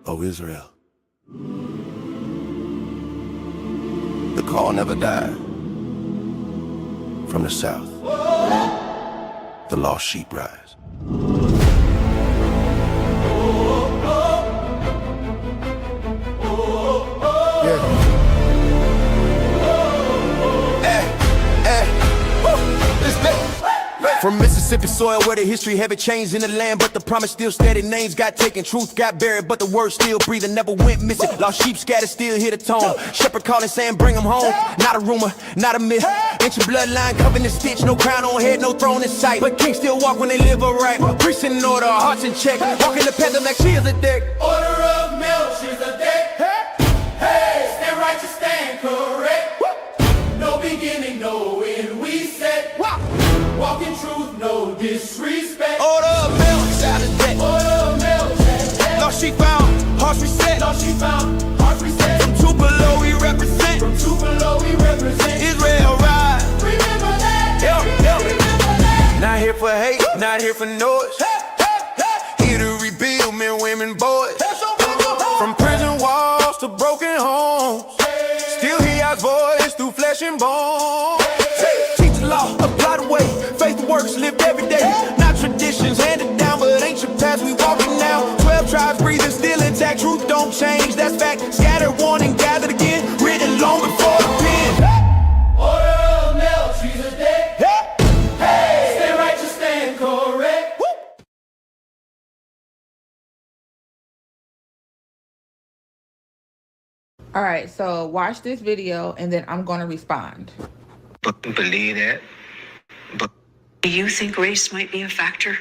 O Israel. The call never died. From the south, the lost sheep rise. From Mississippi soil where the history haven't changed in the land, but the promise still steady. Names got taken, truth got buried, but the word still breathing, never went missing. Lost sheep scattered, still hear the tone. Shepherd calling, saying bring them home. Not a rumor, not a myth. Ancient bloodline covered in stitch, no crown on head, no throne in sight. But kings still walk when they live upright. Priests in order, hearts in check. Walking the path of like she is a deck. Order of Melchizedek. Hey, stand righteous, stand correct. No beginning, no end, we said. Walk in truth, no disrespect. Order of Melchizedek. Order of Melchizedek. Lost sheep found, hearts reset. Lost sheep found, hearts reset. From Tupelo we represent. From Tupelo we represent. Israel rise. Remember that. Remember that. Not here for hate, not here for noise. Here to rebuild men, women, boys. From prison walls to broken homes. Still hear our voice through flesh and bone. Teach the law, apply the way. Faith works, lived every day. Not traditions handed down, but ancient paths we walking now. 12 tribes breathing, still intact. Truth don't change, that's fact. Scattered, warning, gathered again. Written long before the pen. Order of Melchizedek. Hey, stand righteous, stand correct. All right, so watch this video and then I'm going to respond. Believe that. But Do you think race might be a factor?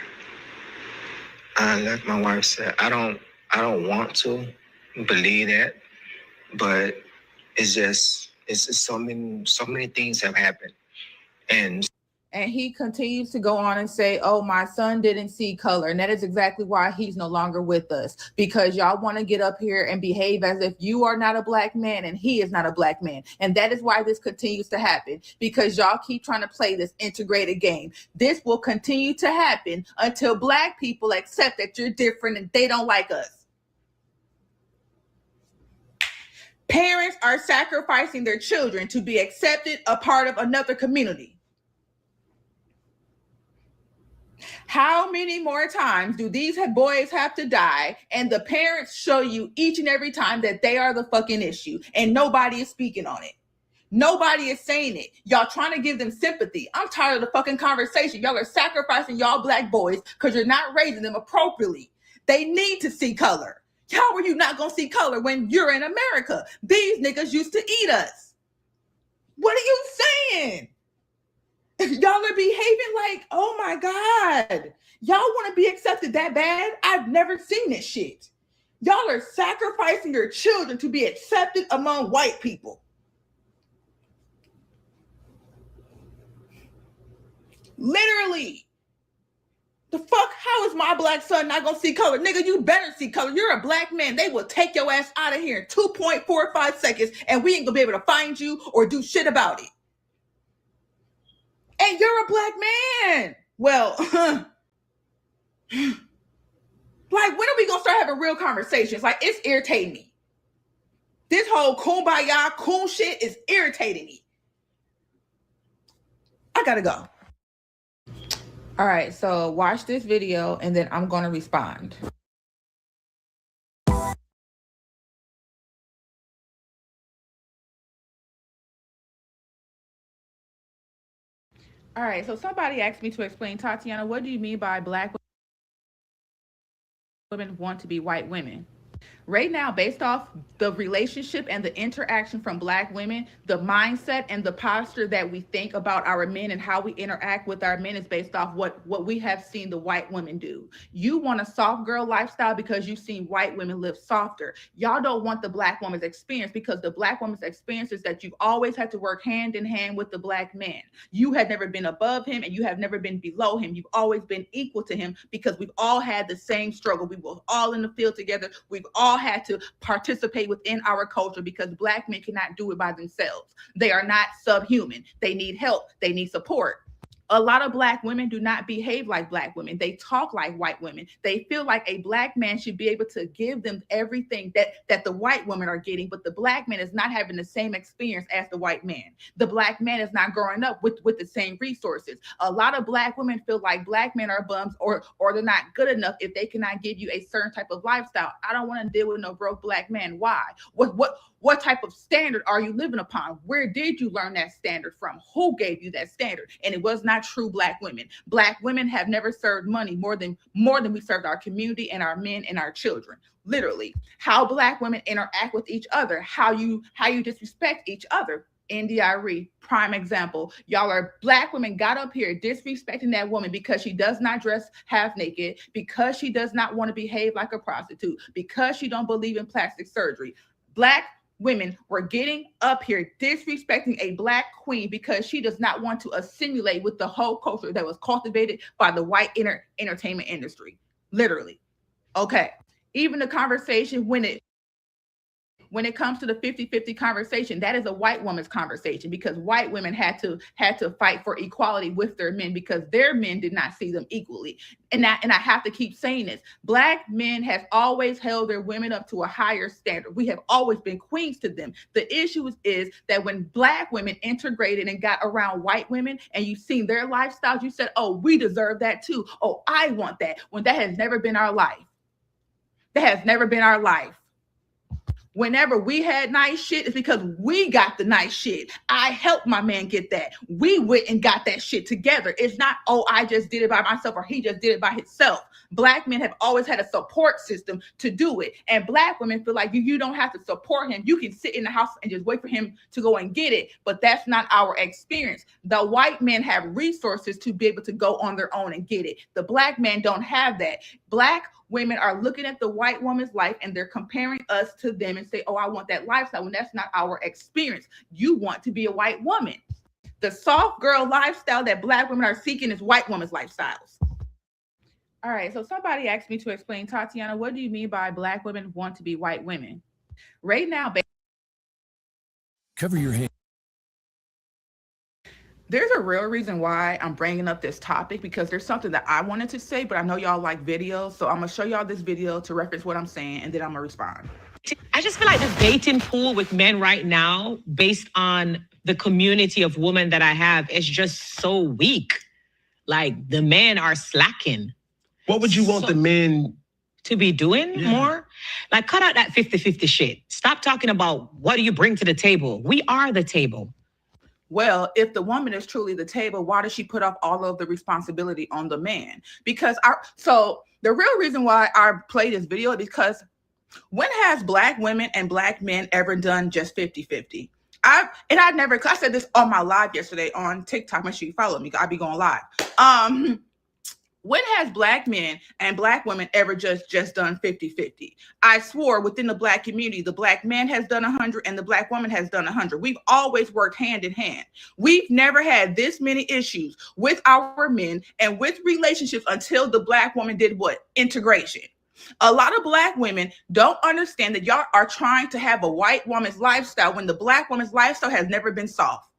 like my wife said, I don't want to believe that, but it's just so many things have happened. And he continues to go on and say, oh, my son didn't see color. And that is exactly why he's no longer with us, because y'all want to get up here and behave as if you are not a black man and he is not a black man. And that is why this continues to happen, because y'all keep trying to play this integrated game. This will continue to happen until black people accept that you're different and they don't like us. Parents are sacrificing their children to be accepted, a part of another community. How many more times do these boys have to die and the parents show you each and every time that they are the fucking issue and nobody is speaking on it? Nobody is saying it. Y'all trying to give them sympathy. I'm tired of the fucking conversation. Y'all are sacrificing y'all black boys because you're not raising them appropriately. They need to see color. How are you not going to see color when you're in America? These niggas used to eat us. What are you saying? Y'all are behaving like, oh my God, y'all want to be accepted that bad? I've never seen this shit. Y'all are sacrificing your children to be accepted among white people. Literally. The fuck? How is my black son not gonna see color? Nigga, you better see color. You're a black man. They will take your ass out of here in 2.45 seconds and we ain't gonna be able to find you or do shit about it. And you're a black man. Well, like, when are we gonna start having real conversations? Like, it's irritating me. This whole kumbaya, cool shit is irritating me. I gotta go. All right, so watch this video and then I'm gonna respond. All right, so somebody asked me to explain, Tatiana, what do you mean by black women want to be white women? Right now, based off the relationship and the interaction from black women, the mindset and the posture that we think about our men and how we interact with our men is based off what we have seen the white women do. You want a soft girl lifestyle because you've seen white women live softer. Y'all don't want the black woman's experience, because the black woman's experience is that you've always had to work hand in hand with the black man. You had never been above him and you have never been below him. You've always been equal to him because we've all had the same struggle. We were all in the field together. We've all had to participate within our culture because black men cannot do it by themselves. They are not subhuman. They need help. They need support. A lot of Black women do not behave like Black women. They talk like white women. They feel like a Black man should be able to give them everything that the white women are getting, but the Black man is not having the same experience as the white man. The Black man is not growing up with the same resources. A lot of Black women feel like Black men are bums or they're not good enough if they cannot give you a certain type of lifestyle. I don't want to deal with no broke Black man. Why? What type of standard are you living upon? Where did you learn that standard from? Who gave you that standard? And it was not true Black women. Black women have never served money more than we served our community and our men and our children. Literally, how Black women interact with each other, how you disrespect each other. India.Arie, prime example. Y'all are Black women got up here disrespecting that woman because she does not dress half naked, because she does not want to behave like a prostitute, because she don't believe in plastic surgery. Black women were getting up here disrespecting a Black queen because she does not want to assimilate with the whole culture that was cultivated by the white entertainment industry. Literally. Okay. Even the conversation when it comes to the 50-50 conversation, that is a white woman's conversation because white women had to fight for equality with their men because their men did not see them equally. And I have to keep saying this. Black men have always held their women up to a higher standard. We have always been queens to them. The issue is that when Black women integrated and got around white women and you've seen their lifestyles, you said, oh, we deserve that too. Oh, I want that. When that has never been our life. That has never been our life. Whenever we had nice shit, it's because we got the nice shit. I helped my man get that. We went and got that shit together. It's not, oh, I just did it by myself or he just did it by himself. Black men have always had a support system to do it. And Black women feel like you don't have to support him. You can sit in the house and just wait for him to go and get it. But that's not our experience. The white men have resources to be able to go on their own and get it. The Black men don't have that. Black women are looking at the white woman's life and they're comparing us to them and say, oh, I want that lifestyle when that's not our experience. You want to be a white woman. The soft girl lifestyle that Black women are seeking is white women's lifestyles. All right, so somebody asked me to explain, Tatiana, what do you mean by Black women want to be white women? Right now, Cover your head. There's a real reason why I'm bringing up this topic because there's something that I wanted to say, but I know y'all like videos. So I'm going to show y'all this video to reference what I'm saying, and then I'm going to respond. I just feel like the dating pool with men right now, based on the community of women that I have, is just so weak. Like, the men are slacking. What would you want the men to be doing more? Like, cut out that 50-50 shit. Stop talking about what do you bring to the table. We are the table. Well, if the woman is truly the table, why does she put off all of the responsibility on the man? Because so the real reason why I play this video is because when has Black women and Black men ever done just 50-50? I said this on my live yesterday on TikTok. Make sure you follow me. I'll be going live. When has Black men and Black women ever just done 50-50? I swore within the Black community, the Black man has done 100 and the Black woman has done 100. We've always worked hand in hand. We've never had this many issues with our men and with relationships until the Black woman did what? Integration. A lot of Black women don't understand that y'all are trying to have a white woman's lifestyle when the Black woman's lifestyle has never been soft.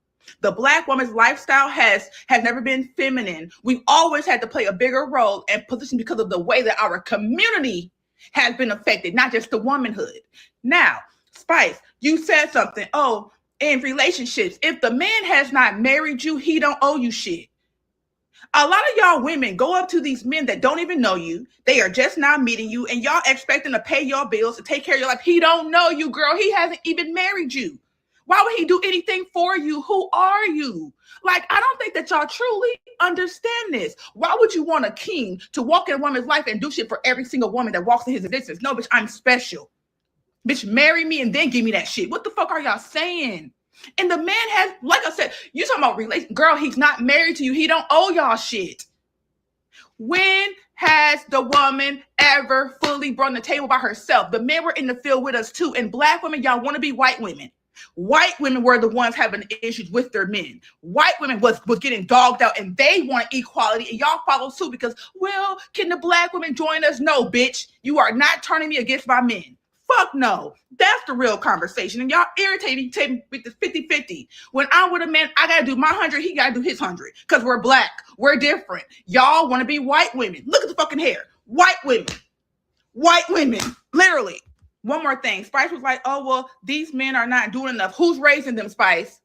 The Black woman's lifestyle has never been feminine. We've always had to play a bigger role and position because of the way that our community has been affected, not just the womanhood. Now, Spice, you said something. Oh, in relationships, if the man has not married you, he don't owe you shit. A lot of y'all women go up to these men that don't even know you. They are just now meeting you and y'all expecting to pay your bills, to take care of your life. He don't know you, girl. He hasn't even married you. Why would he do anything for you? Who are you? Like, I don't think that y'all truly understand this. Why would you want a king to walk in a woman's life and do shit for every single woman that walks in his existence? No, bitch, I'm special. Bitch, marry me and then give me that shit. What the fuck are y'all saying? And the man has, like I said, you talking about relation. Girl, he's not married to you. He don't owe y'all shit. When has the woman ever fully brought the table by herself? The men were in the field with us too. And Black women, y'all want to be white women. White women were the ones having issues with their men. White women was getting dogged out and they want equality and y'all follow suit because, well, can the Black women join us? No, bitch. You are not turning me against my men. Fuck no. That's the real conversation. And y'all irritating with the 50-50. When I'm with a man, I gotta do my 100, he gotta do his 100. Because we're black. We're different. Y'all want to be white women. Look at the fucking hair. White women. White women. Literally. One more thing. Spice was like, oh, well, these men are not doing enough. Who's raising them, Spice?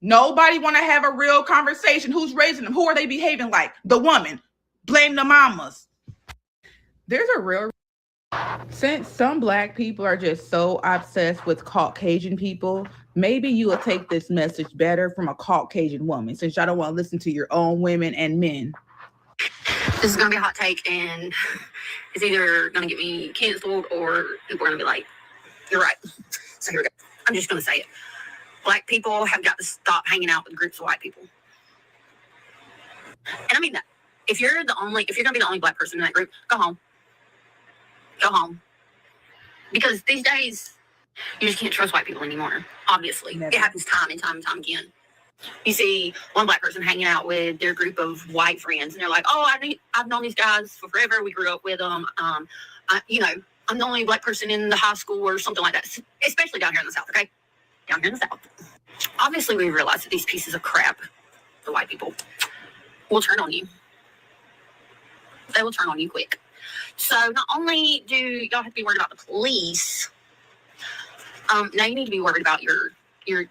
Nobody want to have a real conversation. Who's raising them? Who are they behaving like? The woman. Blame the mamas. There's a real... Since some black people are just so obsessed with Caucasian people, maybe you will take this message better from a Caucasian woman, since y'all don't want to listen to your own women and men. This is going to be a hot take, and it's either going to get me canceled or people are going to be like, you're right. So here we go. I'm just going to say it. Black people have got to stop hanging out with groups of white people. And I mean that. If you're going to be the only black person in that group, go home. Go home. Because these days, you just can't trust white people anymore. Obviously. Never. It happens time and time and time again. You see one black person hanging out with their group of white friends, and they're like, oh, I've known these guys for forever. We grew up with them. I'm the only black person in the high school or something like that, especially down here in the South, okay? Down here in the South. Obviously, we realize that these pieces of crap, the white people, will turn on you. They will turn on you quick. So not only do y'all have to be worried about the police, now you need to be worried about your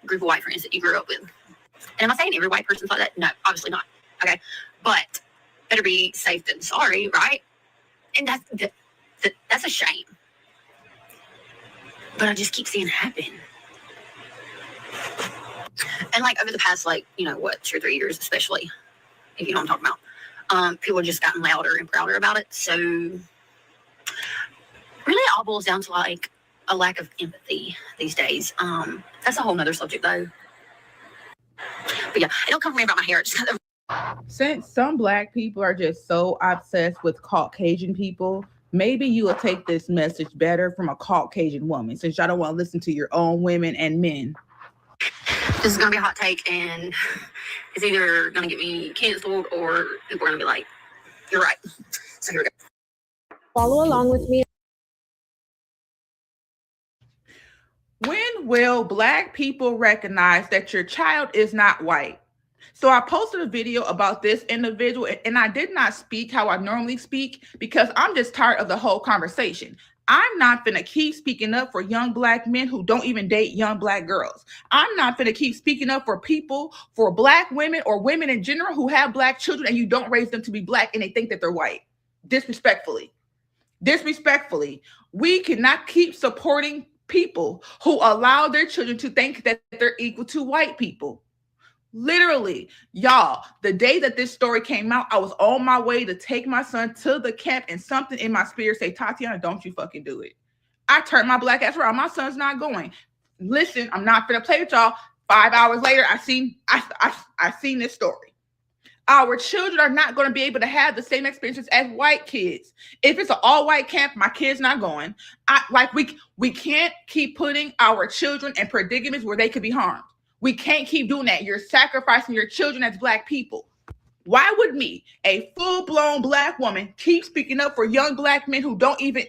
group of white friends that you grew up with. And am I saying every white person's like that? No, obviously not. Okay, but better be safe than sorry, right? And that's a shame. But I just keep seeing it happen. And like over the past 2 or 3 years, especially, if you know what I'm talking about, people have just gotten louder and prouder about it. So really it all boils down to like a lack of empathy these days. That's a whole nother subject though. But yeah, it don't come from me about my hair. It's kind of... Since some black people are just so obsessed with Caucasian people, maybe you will take this message better from a Caucasian woman, since y'all don't want to listen to your own women and men. This is going to be a hot take, and it's either going to get me canceled or people are going to be like, you're right. So here we go. Follow along with me. When will black people recognize that your child is not white? So I posted a video about this individual, and I did not speak how I normally speak because I'm just tired of the whole conversation. I'm not finna keep speaking up for young black men who don't even date young black girls. I'm not finna keep speaking up for people, for black women or women in general who have black children and you don't raise them to be black and they think that they're white. Disrespectfully. We cannot keep supporting people who allow their children to think that they're equal to white people. Literally, y'all, the day that this story came out, I was on my way to take my son to the camp, and something in my spirit say, Tatiana, don't you fucking do it. I turned my black ass around. My son's not going. Listen, I'm not gonna play with y'all. 5 hours later, I seen this story. Our children are not going to be able to have the same experiences as white kids. If it's an all-white camp, my kid's not going. We can't keep putting our children in predicaments where they could be harmed. We can't keep doing that. You're sacrificing your children as black people. Why would me, a full-blown black woman, keep speaking up for young black men who don't even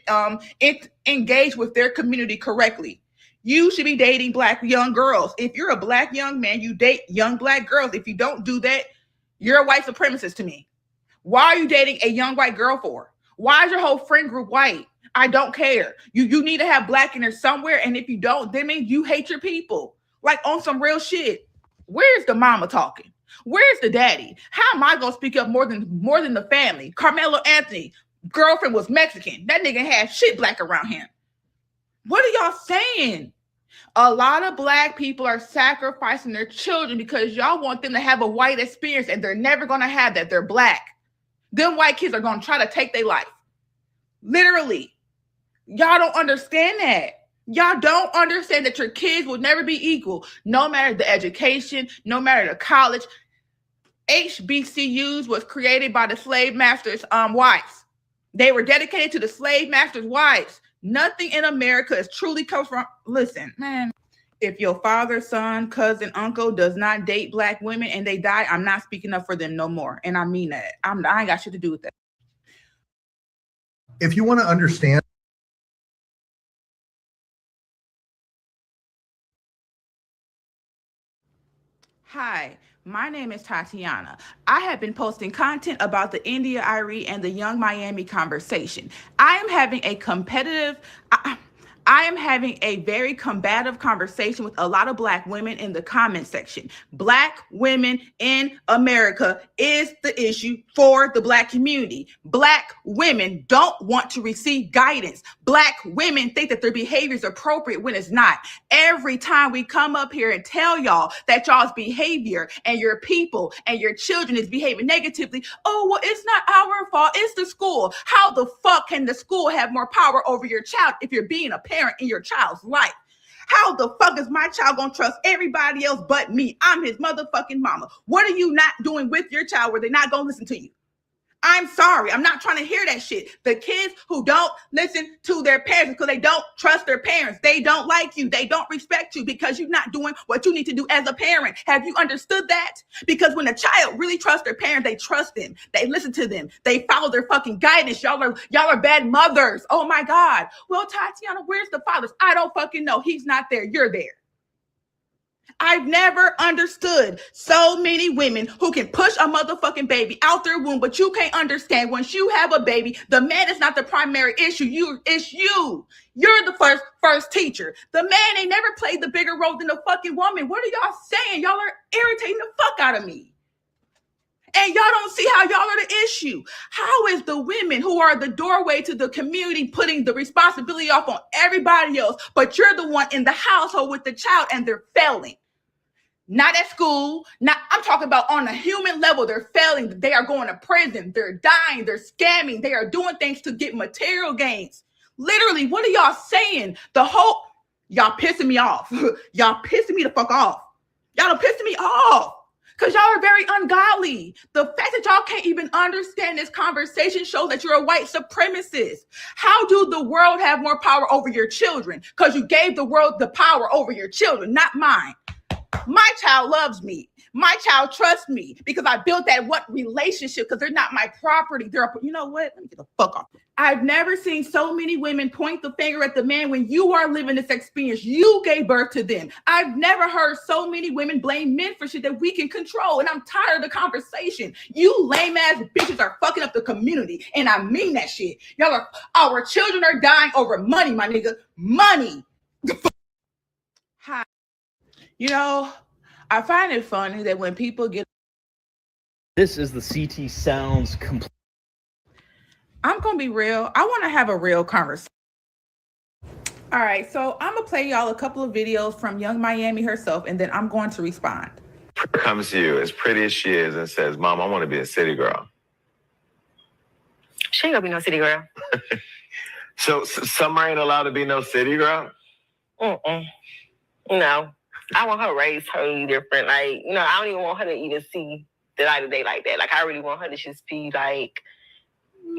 engage with their community correctly? You should be dating black young girls. If you're a black young man, you date young black girls. If you don't do that, you're a white supremacist to me. Why are you dating a young white girl for? Why is your whole friend group white? I don't care. You need to have black in there somewhere. And if you don't, that means you hate your people. Like on some real shit. Where's the mama talking? Where's the daddy? How am I gonna speak up more than the family? Carmelo Anthony, girlfriend was Mexican. That nigga had shit black around him. What are y'all saying? A lot of black people are sacrificing their children because y'all want them to have a white experience, and they're never gonna have that. They're black. Them white kids are gonna try to take their life. Literally. Y'all don't understand that. Y'all don't understand that your kids will never be equal, no matter the education, no matter the college. HBCUs was created by the slave masters' wives. They were dedicated to the slave masters' wives. Nothing in America is truly comes from. Listen, man, if your father, son, cousin, uncle does not date black women and they die, I'm not speaking up for them no more. And I mean that. I ain't got shit to do with that. If you want to understand Hi, my name is Tatiana. I have been posting content about the India Irie and the Young Miami conversation. I am having a very combative conversation with a lot of Black women in the comment section. Black women in America is the issue for the Black community. Black women don't want to receive guidance. Black women think that their behavior is appropriate when it's not. Every time we come up here and tell y'all that y'all's behavior and your people and your children is behaving negatively, oh, well, it's not our fault. It's the school. How the fuck can the school have more power over your child if you're being a parent in your child's life? How the fuck is my child gonna trust everybody else but me? I'm his motherfucking mama. What are you not doing with your child where they're not gonna listen to you? I'm sorry. I'm not trying to hear that shit. The kids who don't listen to their parents because they don't trust their parents. They don't like you. They don't respect you because you're not doing what you need to do as a parent. Have you understood that? Because when a child really trusts their parents, they trust them. They listen to them. They follow their fucking guidance. Y'all are bad mothers. Oh my God. Well, Tatiana, where's the fathers? I don't fucking know. He's not there. You're there. I've never understood so many women who can push a motherfucking baby out their womb, but you can't understand once you have a baby, the man is not the primary issue. It's you. You're the first teacher. The man ain't never played the bigger role than the fucking woman. What are y'all saying? Y'all are irritating the fuck out of me. And y'all don't see how y'all are the issue. How is the women who are the doorway to the community putting the responsibility off on everybody else, but you're the one in the household with the child and they're failing? Not at school. I'm talking about on a human level. They're failing. They are going to prison. They're dying. They're scamming. They are doing things to get material gains. Literally, what are y'all saying? Y'all pissing me off. Y'all pissing me the fuck off. Y'all are pissing me off. Because y'all are very ungodly. The fact that y'all can't even understand this conversation shows that you're a white supremacist. How do the world have more power over your children? Because you gave the world the power over your children, not mine. My child loves me. My child trusts me because I built that relationship because they're not my property. You know what? Let me get the fuck off. I've never seen so many women point the finger at the man when you are living this experience. You gave birth to them. I've never heard so many women blame men for shit that we can control. And I'm tired of the conversation. You lame ass bitches are fucking up the community. And I mean that shit. Our children are dying over money, my nigga. Money. Hi. You know, I find it funny that when people get... This is the CT Sounds complete. I'm going to be real. I want to have a real conversation. All right, so I'm going to play y'all a couple of videos from Young Miami herself, and then I'm going to respond. Comes to you as pretty as she is and says, Mom, I want to be a city girl. She ain't gonna be no city girl. So Summer ain't allowed to be no city girl? No. I want her to raise totally different. Like, I don't even want her to even see the light of day like that. Like, I really want her to just be like,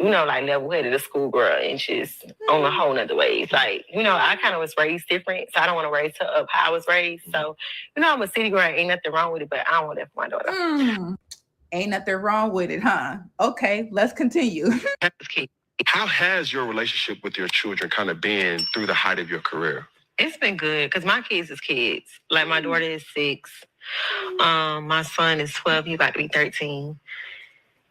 like level-headed, a schoolgirl, and just on a whole nother wave. Like, I kind of was raised different, so I don't want to raise her up how I was raised. So, I'm a city girl. Ain't nothing wrong with it, but I don't want that for my daughter. Ain't nothing wrong with it, huh? Okay, let's continue. How has your relationship with your children kind of been through the height of your career? It's been good because my kids is kids. Like my daughter is 6. My son is 12. He's about to be 13.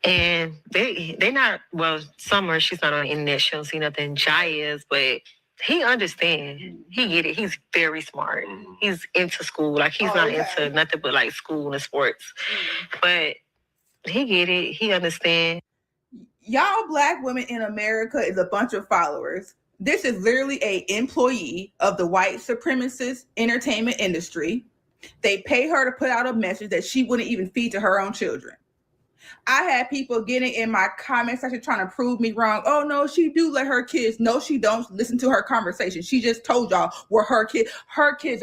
And they not, well, Summer, she's not on the internet. She don't see nothing. Jai is, but he understands. He get it. He's very smart. He's into school. Like he's not into nothing but like school and sports. But he get it. He understands. Y'all Black women in America is a bunch of followers. This is literally an employee of the white supremacist entertainment industry. They pay her to put out a message that she wouldn't even feed to her own children. I had people getting in my comment section trying to prove me wrong. Oh, no, she do let her kids. No, she don't. Listen to her conversation. She just told y'all where her kids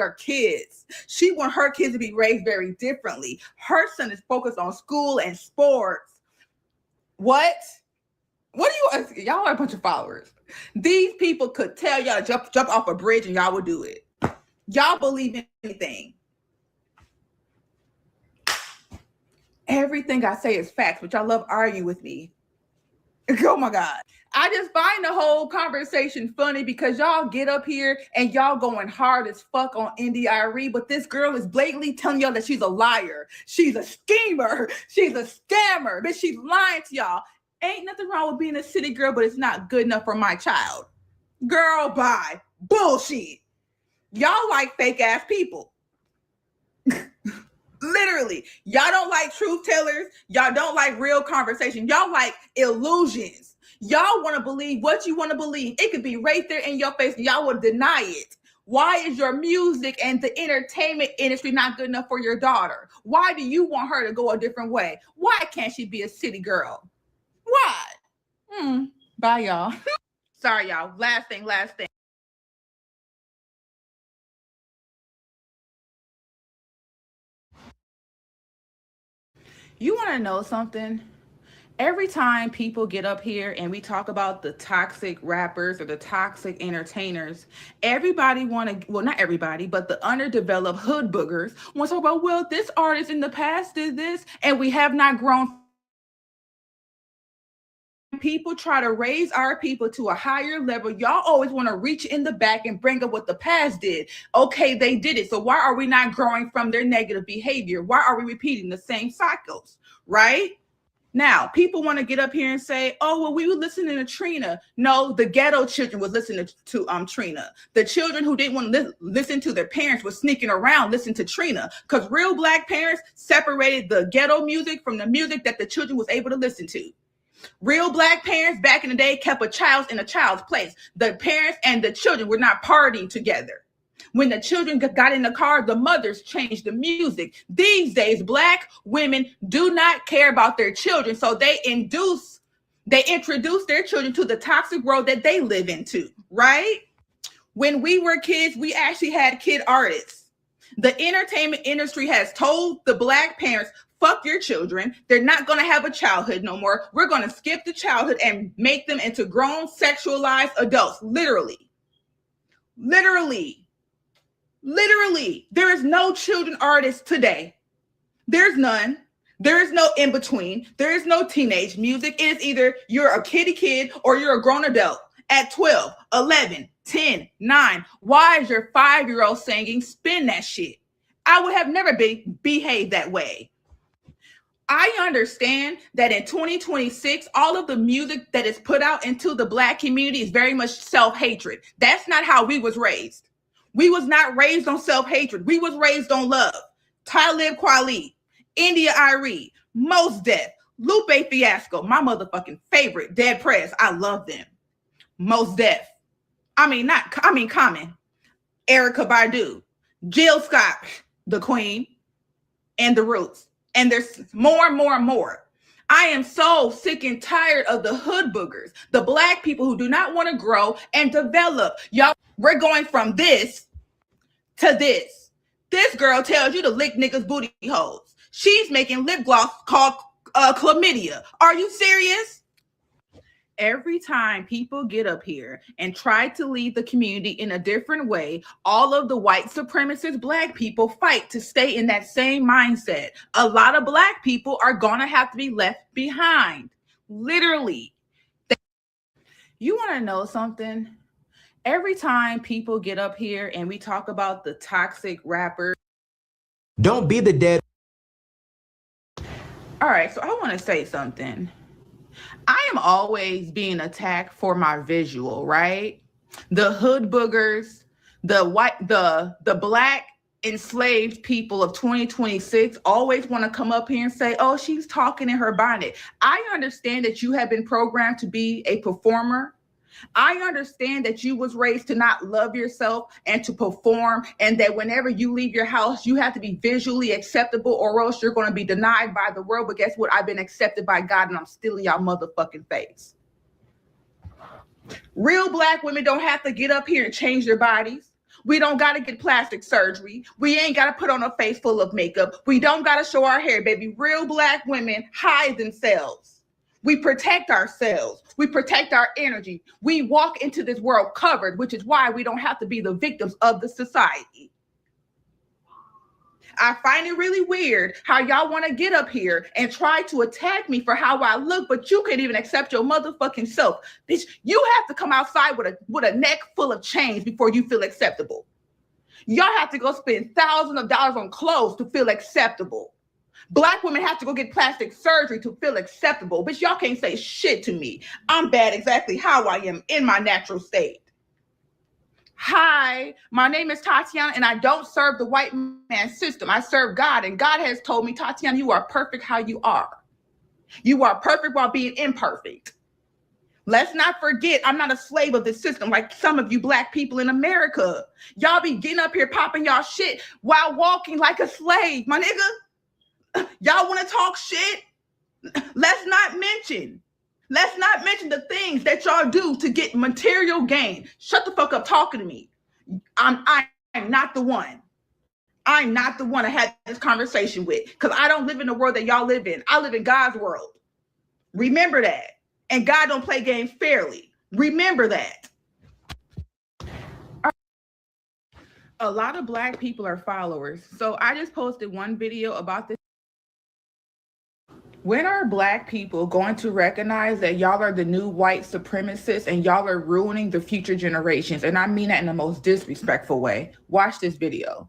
are kids. She want her kids to be raised very differently. Her son is focused on school and sports. What? What do you, y'all are a bunch of followers. These people could tell y'all to jump off a bridge and y'all would do it. Y'all believe in anything. Everything I say is facts, but y'all love arguing with me. Oh my God. I just find the whole conversation funny because y'all get up here and y'all going hard as fuck on India.Arie, but this girl is blatantly telling y'all that she's a liar. She's a schemer. She's a scammer. But she's lying to y'all. Ain't nothing wrong with being a city girl, but it's not good enough for my child. Girl, bye. Bullshit. Y'all like fake ass people. Literally. Y'all don't like truth tellers. Y'all don't like real conversation. Y'all like illusions. Y'all want to believe what you want to believe. It could be right there in your face. Y'all would deny it. Why is your music and the entertainment industry not good enough for your daughter? Why do you want her to go a different way? Why can't she be a city girl? Why? Bye, y'all. Sorry, y'all. Last thing. You want to know something? Every time people get up here and we talk about the toxic rappers or the toxic entertainers, everybody want to, well, not everybody, but the underdeveloped hood boogers want to talk about, well, this artist in the past did this, and we have not grown. People try to raise our people to a higher level. Y'all always want to reach in the back and bring up what the past did. Okay, they did it. So why are we not growing from their negative behavior? Why are we repeating the same cycles, right? Now, people want to get up here and say, oh, well, we were listening to Trina. No, the ghetto children was listening to Trina. The children who didn't want to listen to their parents were sneaking around listening to Trina, because real Black parents separated the ghetto music from the music that the children was able to listen to. Real Black parents back in the day kept a child in a child's place. The parents and the children were not partying together. When the children got in the car, the mothers changed the music. These days, Black women do not care about their children, so they introduce their children to the toxic world that they live into, right? When we were kids, we actually had kid artists. The entertainment industry has told the Black parents, fuck your children. They're not going to have a childhood no more. We're going to skip the childhood and make them into grown, sexualized adults. Literally. There is no children artist today. There's none. There is no in between. There is no teenage music. It is either you're a kiddie kid or you're a grown adult at 12, 11, 10, 9. Why is your 5-year-old singing Spin That Shit? I would have never behaved that way. I understand that in 2026, all of the music that is put out into the Black community is very much self-hatred. That's not how we was raised. We was not raised on self-hatred. We was raised on love. Talib Kweli, India.Arie, Mos Def, Lupe Fiasco, my motherfucking favorite, Dead Prez. I love them. Mos Def. Common. Erykah Badu, Jill Scott, the Queen, and the Roots. And there's more and more and more. I am so sick and tired of the hood boogers, the Black people who do not want to grow and develop. Y'all, we're going from this to this. This girl tells you to lick niggas' booty holes. She's making lip gloss called chlamydia. Are you serious? Every time people get up here and try to lead the community in a different way, all of the white supremacist Black people fight to stay in that same mindset. A lot of Black people are going to have to be left behind. Literally. You want to know something? Every time people get up here and we talk about the toxic rappers. Don't be the dead. All right, so I want to say something. I am always being attacked for my visual, right? The hood boogers, the Black enslaved people of 2026 always want to come up here and say, oh, she's talking in her bonnet. I understand that you have been programmed to be a performer. I understand that you was raised to not love yourself and to perform, and that whenever you leave your house, you have to be visually acceptable or else you're going to be denied by the world. But guess what? I've been accepted by God and I'm still in y'all motherfucking face. Real Black women don't have to get up here and change their bodies. We don't got to get plastic surgery. We ain't got to put on a face full of makeup. We don't got to show our hair, baby. Real Black women hide themselves. We protect ourselves. We protect our energy. We walk into this world covered, which is why we don't have to be the victims of the society. I find it really weird how y'all want to get up here and try to attack me for how I look, but you can't even accept your motherfucking self. Bitch, you have to come outside with a neck full of chains before you feel acceptable. Y'all have to go spend thousands of dollars on clothes to feel acceptable. Black women have to go get plastic surgery to feel acceptable. Bitch, y'all can't say shit to me. I'm bad exactly how I am in my natural state. Hi, my name is Tatiana, and I don't serve the white man system. I serve God, and God has told me, Tatiana, you are perfect how you are. You are perfect while being imperfect. Let's not forget, I'm not a slave of this system like some of you black people in America. Y'all be getting up here popping y'all shit while walking like a slave, my nigga. Y'all want to talk shit? Let's not mention the things that y'all do to get material gain. Shut the fuck up talking to me. I'm not the one. I'm not the one to have this conversation with, because I don't live in the world that y'all live in. I live in God's world. Remember that. And God don't play games fairly. Remember that. A lot of black people are followers. So I just posted one video about this. When are black people going to recognize that y'all are the new white supremacists and y'all are ruining the future generations? And I mean that in the most disrespectful way. Watch this video.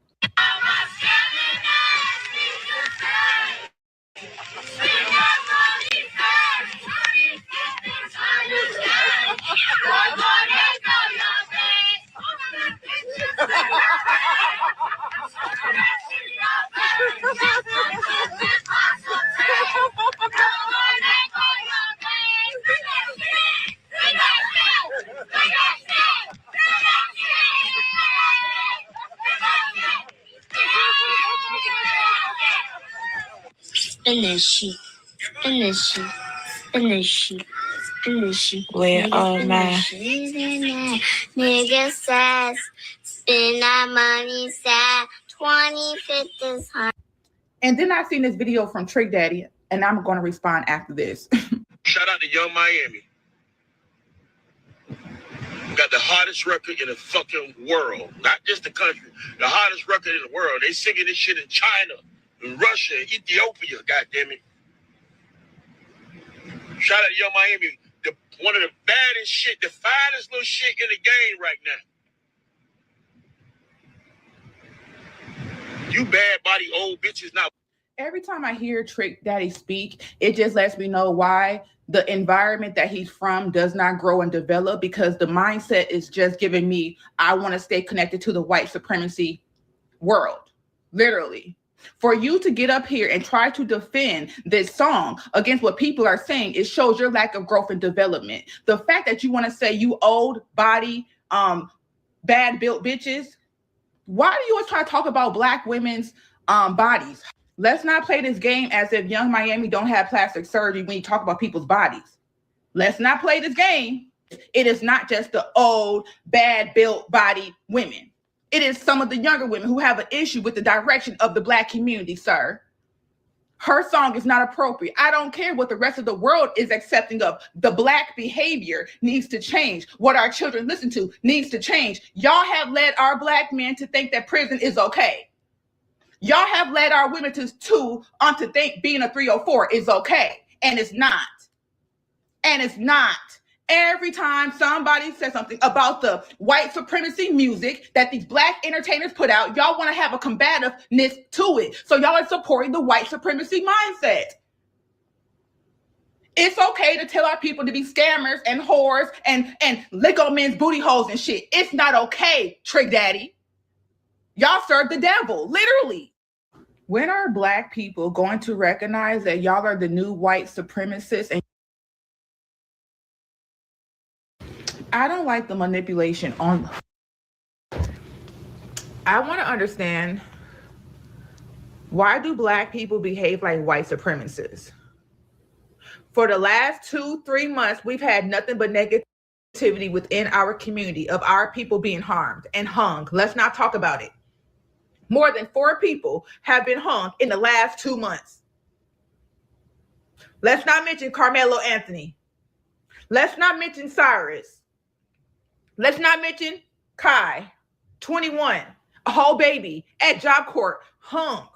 Spin this shit. Spin this shit. Spin this shit. Spin this shit. Where are my nigga says spin that money sad 25th is hard. And then I seen this video from Trick Daddy, and I'm going to respond after this. Shout out to Young Miami. Got the hottest record in the fucking world. Not just the country. The hottest record in the world. They singing this shit in China, in Russia, Ethiopia, goddammit. Shout out to Young Miami. One of the baddest shit, the finest little shit in the game right now. You bad body old bitches now. Every time I hear Trick Daddy speak, it just lets me know why the environment that he's from does not grow and develop, because the mindset is just giving me, I want to stay connected to the white supremacy world, literally. For you to get up here and try to defend this song against what people are saying, it shows your lack of growth and development. The fact that you want to say you old body, bad built bitches, why do you always try to talk about black women's bodies? Let's not play this game as if Young Miami don't have plastic surgery when you talk about people's bodies. Let's not play this game. It is not just the old, bad built body women. It is some of the younger women who have an issue with the direction of the black community, sir. Her song is not appropriate. I don't care what the rest of the world is accepting of. The black behavior needs to change. What our children listen to needs to change. Y'all have led our black men to think that prison is okay. Y'all have led our women to think being a 304 is okay. And it's not. And it's not. Every time somebody says something about the white supremacy music that these black entertainers put out, y'all want to have a combativeness to it. So y'all are supporting the white supremacy mindset. It's okay to tell our people to be scammers and whores and lick on men's booty holes and shit. It's not okay, Trick Daddy. Y'all serve the devil, literally. When are black people going to recognize that y'all are the new white supremacists? And I don't like the manipulation on. I want to understand, why do black people behave like white supremacists? For the last 2-3 months, we've had nothing but negativity within our community of our people being harmed and hung. Let's not talk about it. More than 4 people have been hung in the last 2 months. Let's not mention Carmelo Anthony. Let's not mention Cyrus. Let's not mention Kai, 21, a whole baby at Job Corps, hung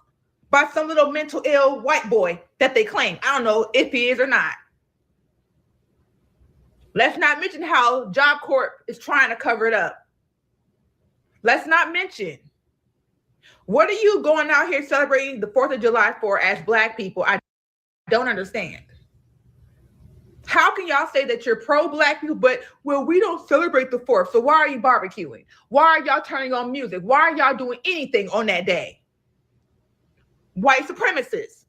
by some little mental ill white boy that they claim. I don't know if he is or not. Let's not mention how Job Corps is trying to cover it up. Let's not mention, what are you going out here celebrating the 4th of July for as Black people? I don't understand. How can y'all say that you're pro-Black people, but, well, we don't celebrate the 4th, so why are you barbecuing? Why are y'all turning on music? Why are y'all doing anything on that day? White supremacists.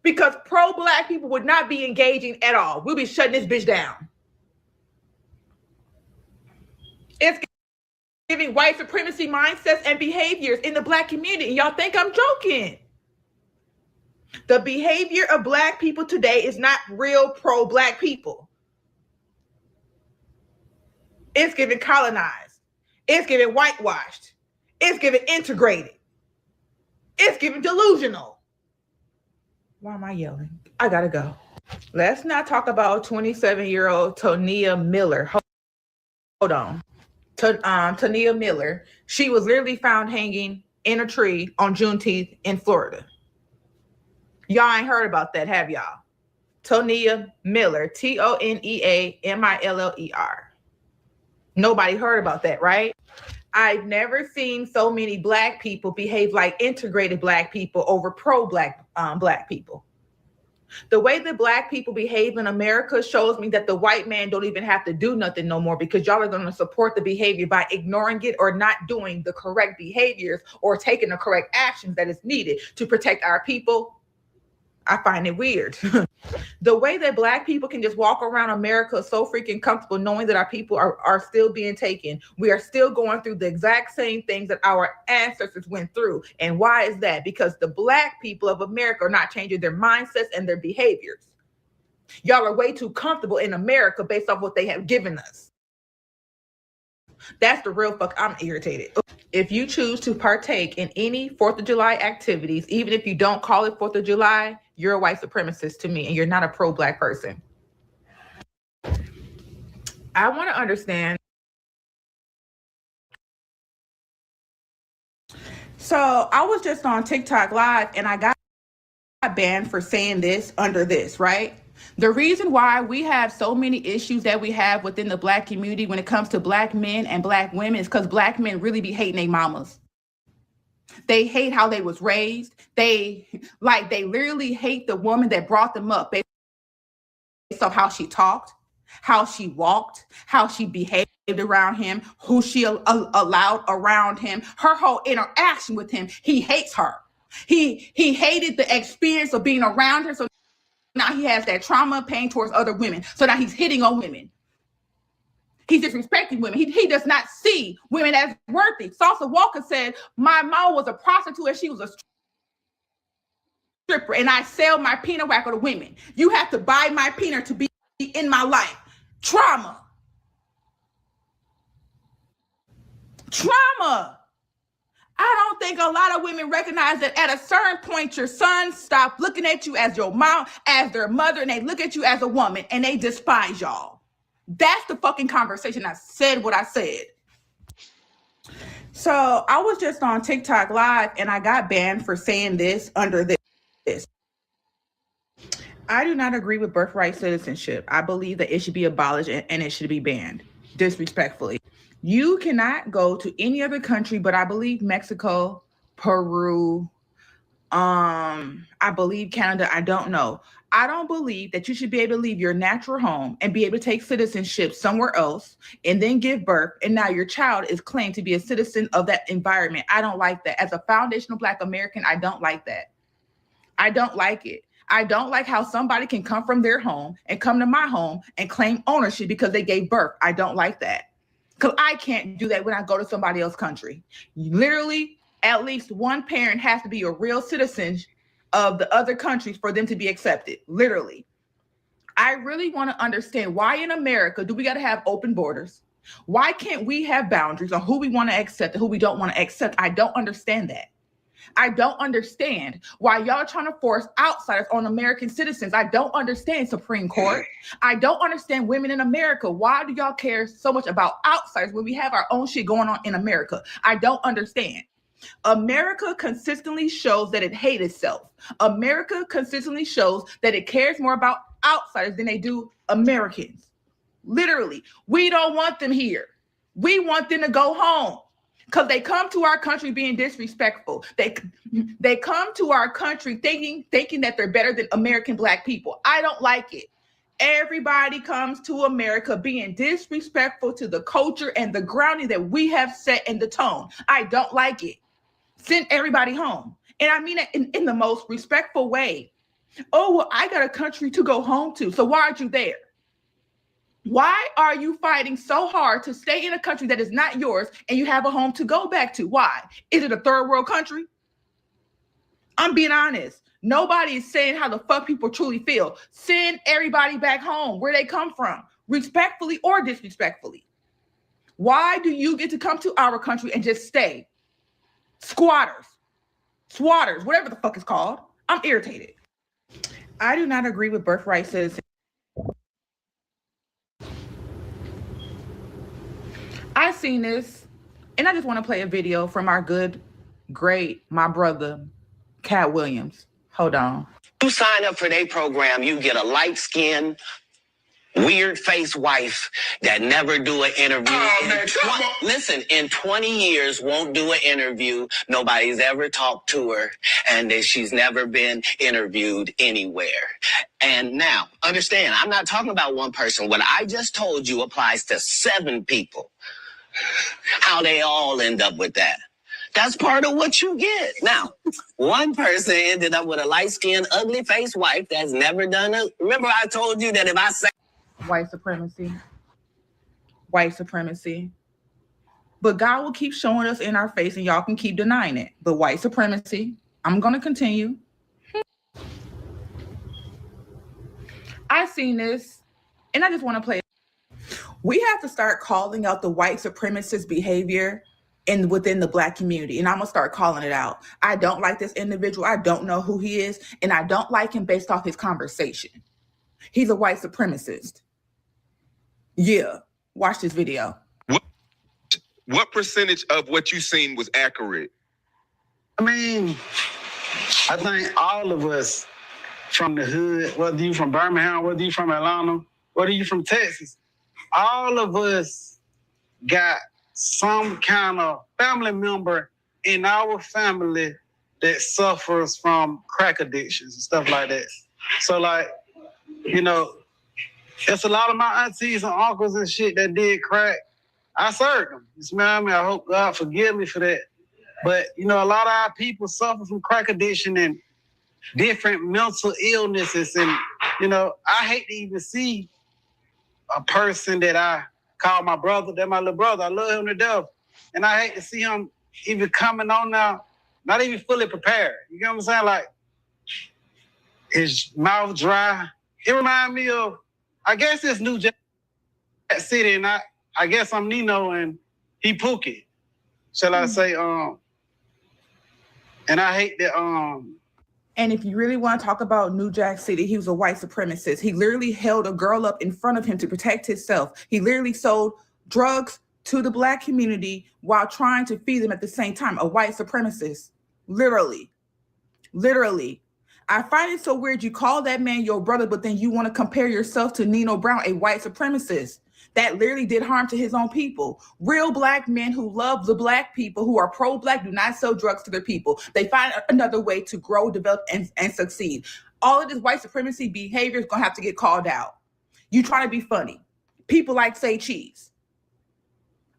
Because pro-Black people would not be engaging at all. We'll be shutting this bitch down. It's giving white supremacy mindsets and behaviors in the Black community. Y'all think I'm joking. The behavior of Black people today is not real pro-Black people. It's giving colonized. It's giving whitewashed. It's giving integrated. It's giving delusional. Why am I yelling? I gotta go. Let's not talk about 27-year-old Tonia Miller. Hold on. Tonia Miller. She was literally found hanging in a tree on Juneteenth in Florida. Y'all ain't heard about that, have y'all? Tonia Miller, Toneamiller. Nobody heard about that, right? I've never seen so many Black people behave like integrated Black people over pro-Black Black people. The way that Black people behave in America shows me that the white man don't even have to do nothing no more, because y'all are going to support the behavior by ignoring it or not doing the correct behaviors or taking the correct actions that is needed to protect our people. I find it weird. The way that Black people can just walk around America so freaking comfortable knowing that our people are still being taken. We are still going through the exact same things that our ancestors went through. And why is that? Because the Black people of America are not changing their mindsets and their behaviors. Y'all are way too comfortable in America based off what they have given us. That's the real fuck. I'm irritated. If you choose to partake in any 4th of July activities, even if you don't call it 4th of July, you're a white supremacist to me, and you're not a pro-Black person. I want to understand. So I was just on TikTok Live, and I got banned for saying this under this, right? The reason why we have so many issues that we have within the Black community when it comes to Black men and Black women is because Black men really be hating their mamas. They hate how they was raised. They literally hate the woman that brought them up based off how she talked, how she walked, how she behaved around him, who she allowed around him, her whole interaction with him. He hates her. He hated the experience of being around her. So now he has that trauma, pain towards other women. So now he's hitting on women. He's disrespecting women. He does not see women as worthy. Salsa Walker said, my mom was a prostitute and she was a stripper, and I sell my peanut whacker to women. You have to buy my peanut to be in my life. Trauma. Trauma. I don't think a lot of women recognize that at a certain point, your sons stop looking at you as your mom, as their mother, and they look at you as a woman, and they despise y'all. That's the fucking conversation. I said what I said. So I was just on TikTok Live, and I got banned for saying this under this. I do not agree with birthright citizenship. I believe that it should be abolished and it should be banned, disrespectfully. You cannot go to any other country, but I believe Mexico, Peru, I believe Canada, I don't know. I don't believe that you should be able to leave your natural home and be able to take citizenship somewhere else and then give birth, and now your child is claimed to be a citizen of that environment. I don't like that. As a foundational Black American, I don't like that. I don't like it. I don't like how somebody can come from their home and come to my home and claim ownership because they gave birth. I don't like that. Because I can't do that when I go to somebody else's country. Literally, at least one parent has to be a real citizen of the other countries for them to be accepted. Literally. I really want to understand, why in America do we got to have open borders? Why can't we have boundaries on who we want to accept and who we don't want to accept? I don't understand that. I don't understand why y'all trying to force outsiders on American citizens. I don't understand, Supreme Court. I don't understand women in America. Why do y'all care so much about outsiders when we have our own shit going on in America? I don't understand. America consistently shows that it hates itself. America consistently shows that it cares more about outsiders than they do Americans. Literally, we don't want them here. We want them to go home because they come to our country being disrespectful. They come to our country thinking that they're better than American Black people. I don't like it. Everybody comes to America being disrespectful to the culture and the grounding that we have set in the tone. I don't like it. Send everybody home. And I mean it in the most respectful way. Oh, well, I got a country to go home to. So why aren't you there? Why are you fighting so hard to stay in a country that is not yours and you have a home to go back to? Why? Is it a third world country? I'm being honest. Nobody is saying how the fuck people truly feel. Send everybody back home where they come from, respectfully or disrespectfully. Why do you get to come to our country and just stay? Squatters, whatever the fuck it's called. I'm irritated. I do not agree with birthright citizenship. I've seen this, and I just want to play a video from our my brother, Cat Williams. Hold on. You sign up for their program, you get a light-skinned, weird-faced wife that never do an interview. Oh, man, listen, in 20 years, won't do an interview. Nobody's ever talked to her, and that she's never been interviewed anywhere. And now, understand, I'm not talking about one person. What I just told you applies to 7 people. How they all end up with that. That's part of what you get. Now, one person ended up with a light-skinned, ugly-faced wife that's never done it. Remember I told you that if I say... White supremacy. But God will keep showing us in our face and y'all can keep denying it. But white supremacy, I'm going to continue. I've seen this, and I just want to play. We have to start calling out the white supremacist behavior within the Black community. And I'm going to start calling it out. I don't like this individual. I don't know who he is. And I don't like him based off his conversation. He's a white supremacist. Yeah. Watch this video. What percentage of what you seen was accurate? I mean, I think all of us from the hood, whether you from Birmingham, whether you from Atlanta, whether you from Texas, all of us got some kind of family member in our family that suffers from crack addictions and stuff like that. So, like, you know, it's a lot of my aunties and uncles and shit that did crack. I served them. You smell me? I hope God forgive me for that. But, you know, a lot of our people suffer from crack addiction and different mental illnesses. And, you know, I hate to even see a person that I call my brother, that my little brother. I love him to death. And I hate to see him even coming on now, not even fully prepared. You know what I'm saying? Like, his mouth dry. It reminds me of, I guess it's New Jack City, and I guess I'm Nino and he Pookie. Shall I say, and I hate that, And if you really want to talk about New Jack City, he was a white supremacist. He literally held a girl up in front of him to protect himself. He literally sold drugs to the Black community while trying to feed them at the same time. A white supremacist. Literally. I find it so weird you call that man your brother, but then you want to compare yourself to Nino Brown, a white supremacist that literally did harm to his own people. Real Black men who love the Black people, who are pro-Black, do not sell drugs to their people. They find another way to grow, develop, and succeed. All of this white supremacy behavior is going to have to get called out. You try to be funny. People like Say Cheese.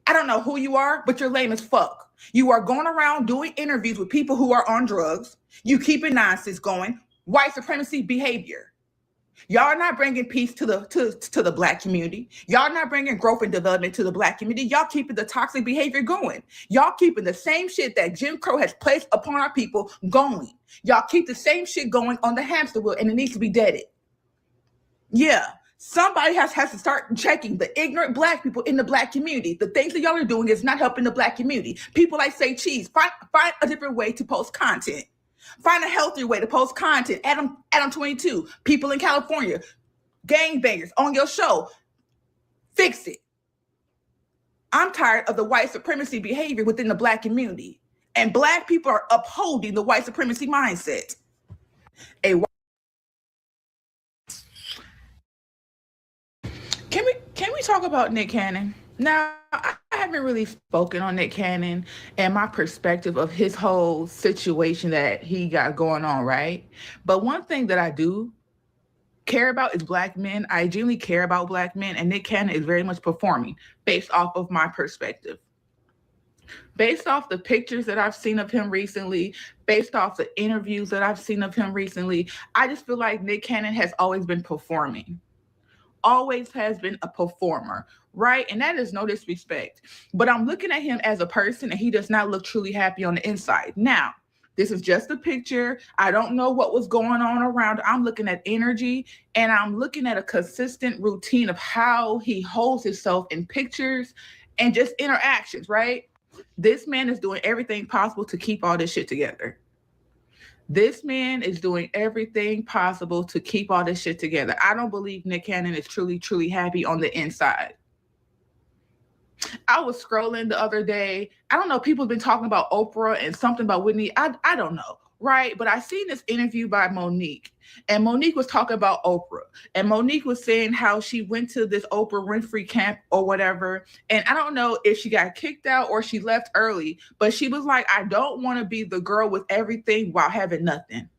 I don't know who you are, but you're lame as fuck. You are going around doing interviews with people who are on drugs. You keeping nonsense going. White supremacy behavior. Y'all are not bringing peace to the Black community. Y'all not bringing growth and development to the Black community. Y'all keeping the toxic behavior going. Y'all keeping the same shit that Jim Crow has placed upon our people going. Y'all keep the same shit going on the hamster wheel, and it needs to be deaded. Yeah. Somebody has to start checking the ignorant Black people in the Black community. The things that y'all are doing is not helping the Black community. People like Say Cheese, find a different way to post content. Find a healthier way to post content. Adam 22, people in California, gangbangers on your show. Fix it. I'm tired of the white supremacy behavior within the Black community. And Black people are upholding the white supremacy mindset. Can we talk about Nick Cannon? Now, I haven't really spoken on Nick Cannon and my perspective of his whole situation that he got going on, right? But one thing that I do care about is Black men. I genuinely care about Black men, and Nick Cannon is very much performing based off of my perspective. Based off the pictures that I've seen of him recently, based off the interviews that I've seen of him recently, I just feel like Nick Cannon has always been performing. Always has been a performer, right? And that is no disrespect. But I'm looking at him as a person, and he does not look truly happy on the inside. Now, this is just a picture. I don't know what was going on around. I'm looking at energy, and I'm looking at a consistent routine of how he holds himself in pictures and just interactions, right? This man is doing everything possible to keep all this shit together. This man is doing everything possible to keep all this shit together. I don't believe Nick Cannon is truly, truly happy on the inside. I was scrolling the other day. I don't know, people have been talking about Oprah and something about Whitney. I don't know, right? But I seen this interview by Monique, and Monique was talking about Oprah. And Monique was saying how she went to this Oprah Winfrey camp or whatever. And I don't know if she got kicked out or she left early, but she was like, I don't want to be the girl with everything while having nothing.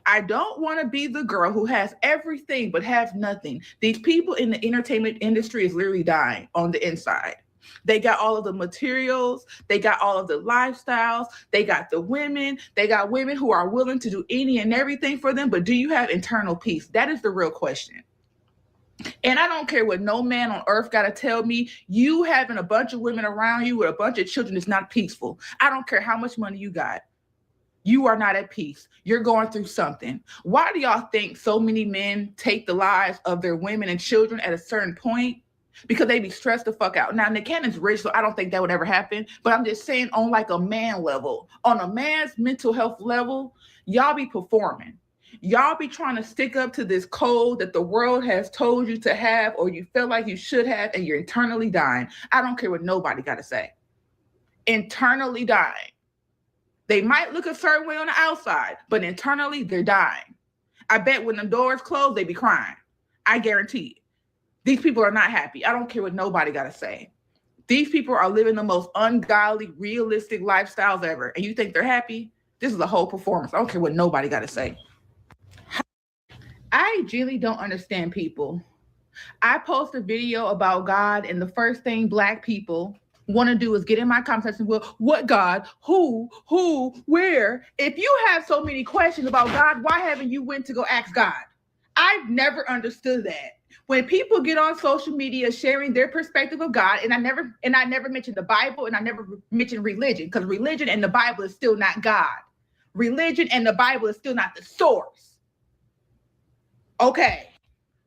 I don't want to be the girl who has everything but has nothing. These people in the entertainment industry is literally dying on the inside. They got all of the materials. They got all of the lifestyles. They got the women. They got women who are willing to do any and everything for them. But do you have internal peace? That is the real question. And I don't care what no man on earth got to tell me. You having a bunch of women around you with a bunch of children is not peaceful. I don't care how much money you got. You are not at peace. You're going through something. Why do y'all think so many men take the lives of their women and children at a certain point? Because they be stressed the fuck out. Now, Nick Cannon's rich, so I don't think that would ever happen. But I'm just saying on like a man level, on a man's mental health level, y'all be performing. Y'all be trying to stick up to this code that the world has told you to have or you feel like you should have, and you're internally dying. I don't care what nobody got to say. Internally dying. They might look a certain way on the outside, but internally, they're dying. I bet when the doors close, they be crying. I guarantee it. These people are not happy. I don't care what nobody got to say. These people are living the most ungodly, realistic lifestyles ever. And you think they're happy? This is a whole performance. I don't care what nobody got to say. I genuinely don't understand people. I post a video about God, and the first thing Black people want to do is get in my comment section. Well, what God? Who, where? If you have so many questions about God, why haven't you went to go ask God? I've never understood that. When people get on social media sharing their perspective of God, and I never mentioned the Bible, and I never mentioned religion, because religion and the Bible is still not God. Religion and the Bible is still not the source. Okay.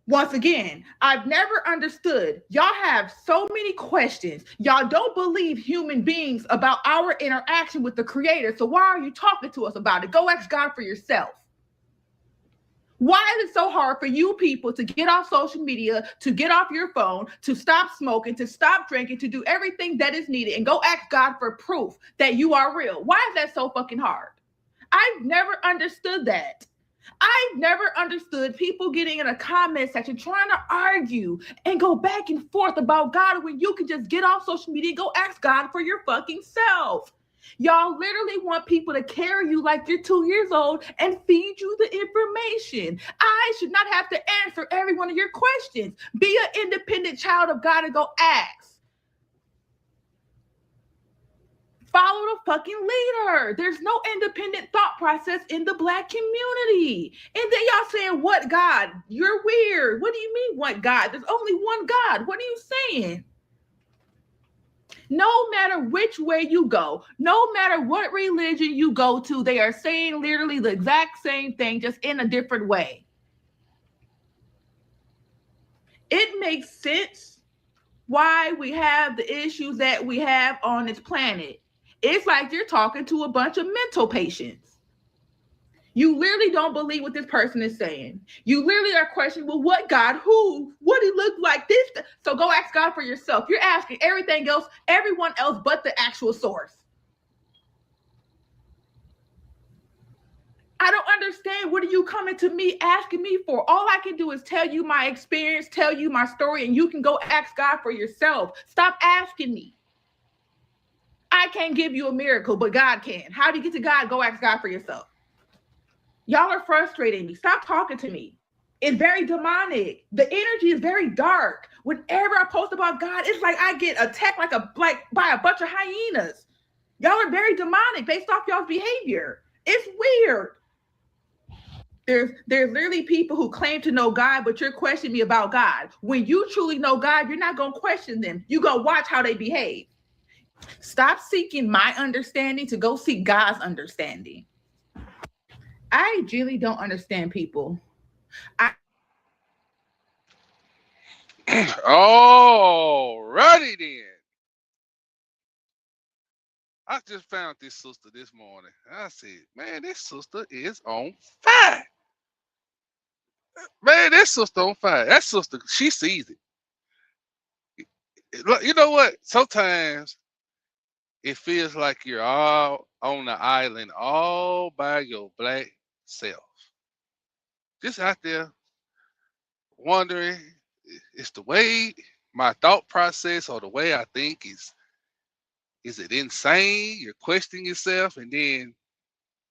Once again, I've never understood. Y'all have so many questions. Y'all don't believe human beings about our interaction with the Creator. So why are you talking to us about it? Go ask God for yourself. Why is it so hard for you people to get off social media, to get off your phone, to stop smoking, to stop drinking, to do everything that is needed and go ask God for proof that you are real? Why is that so fucking hard? I've never understood that. I've never understood people getting in a comment section trying to argue and go back and forth about God when you can just get off social media and go ask God for your fucking self. Y'all literally want people to carry you like you're 2 years old and feed you the information. I should not have to answer every one of your questions. Be an independent child of God and go ask. Follow the fucking leader. There's no independent thought process in the Black community. And then y'all saying, what God? You're weird. What do you mean, what God? There's only one God. What are you saying? No matter which way you go, no matter what religion you go to, they are saying literally the exact same thing, just in a different way. It makes sense why we have the issues that we have on this planet. It's like you're talking to a bunch of mental patients. You literally don't believe what this person is saying. You literally are questioning, well, what God? Who? What he look like? This? So go ask God for yourself. You're asking everything else, everyone else but the actual source. I don't understand. What are you coming to me asking me for? All I can do is tell you my experience, tell you my story, and you can go ask God for yourself. Stop asking me. I can't give you a miracle, but God can. How do you get to God? Go ask God for yourself. Y'all are frustrating me. Stop talking to me. It's very demonic. The energy is very dark. Whenever I post about God, it's like I get attacked like by a bunch of hyenas. Y'all are very demonic based off y'all's behavior. It's weird. There's literally people who claim to know God, but you're questioning me about God. When you truly know God, you're not going to question them. You're going to watch how they behave. Stop seeking my understanding to go seek God's understanding. I really don't understand people. Alrighty then. I just found this sister this morning. I said, man, this sister is on fire. Man, this sister on fire. That sister, she sees it. You know what? Sometimes it feels like you're all on the island all by your black self. Just out there wondering, is the way my thought process or the way I think is it insane? You're questioning yourself, and then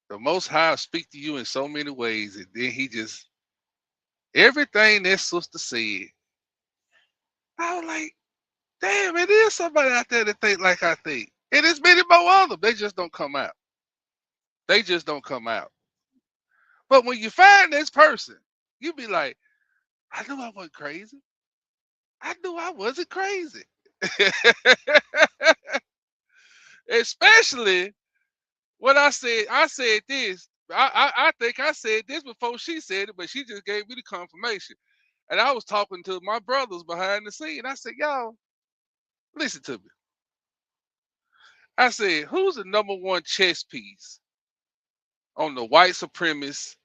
the Most High speak to you in so many ways, and then he just, everything that sister said, I was like, damn, it is somebody out there that think like I think. And there's many more of them. They just don't come out. They just don't come out. But when you find this person, you be like, I knew I wasn't crazy. I knew I wasn't crazy. Especially when I said this. I think I said this before she said it, but she just gave me the confirmation. And I was talking to my brothers behind the scene. I said, y'all, listen to me. I said, who's the number one chess piece on the white supremacist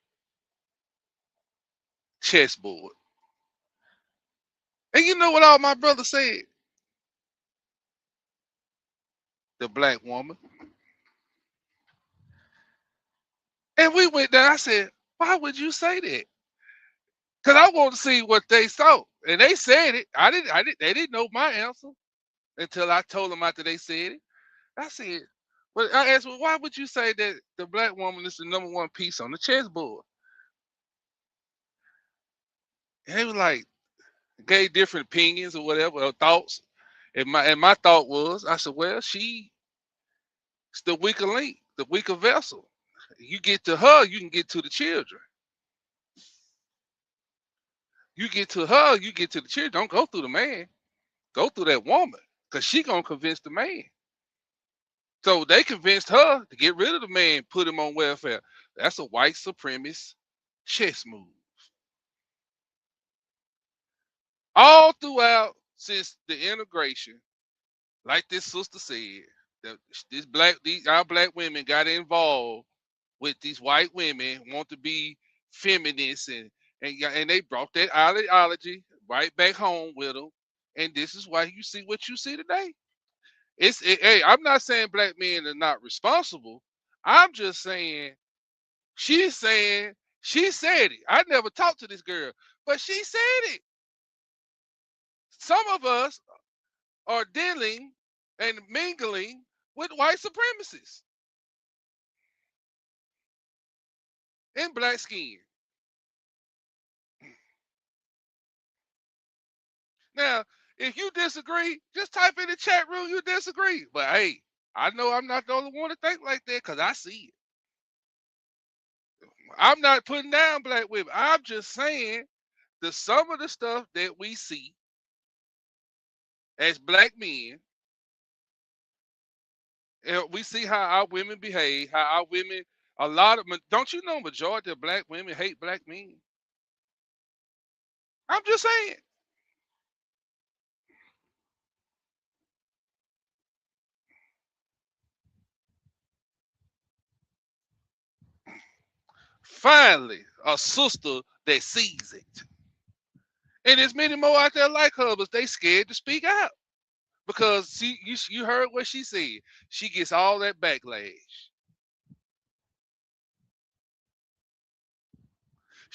chessboard? And you know what all my brothers said? The black woman. And we went down. I said, why would you say that? Because I want to see what they saw. And they said it. They didn't know my answer until I told them after they said it. I said, well, I asked, well, why would you say that the black woman is the number one piece on the chessboard? And they were like, gave different opinions or whatever, or thoughts. And my thought was, I said, well, she's the weaker link, the weaker vessel. You get to her, you can get to the children. You get to her, you get to the children. Don't go through the man. Go through that woman, because she going to convince the man. So they convinced her to get rid of the man, put him on welfare. That's a white supremacist chess move. All throughout since the integration, like this sister said, our black women got involved with these white women, want to be feminists, and they brought that ideology right back home with them. And this is why you see what you see today. Hey, I'm not saying black men are not responsible. I'm just saying she said it. I never talked to this girl, but she said it. Some of us are dealing and mingling with white supremacists in black skin. Now, if you disagree, just type in the chat room you disagree. But hey, I know I'm not the only one to think like that, because I see it. I'm not putting down black women. I'm just saying that some of the stuff that we see as black men, we see how our women behave, how our women, don't you know majority of black women hate black men? I'm just saying. Finally, a sister that sees it. And there's many more out there like her, but they scared to speak out. Because you heard what she said. She gets all that backlash.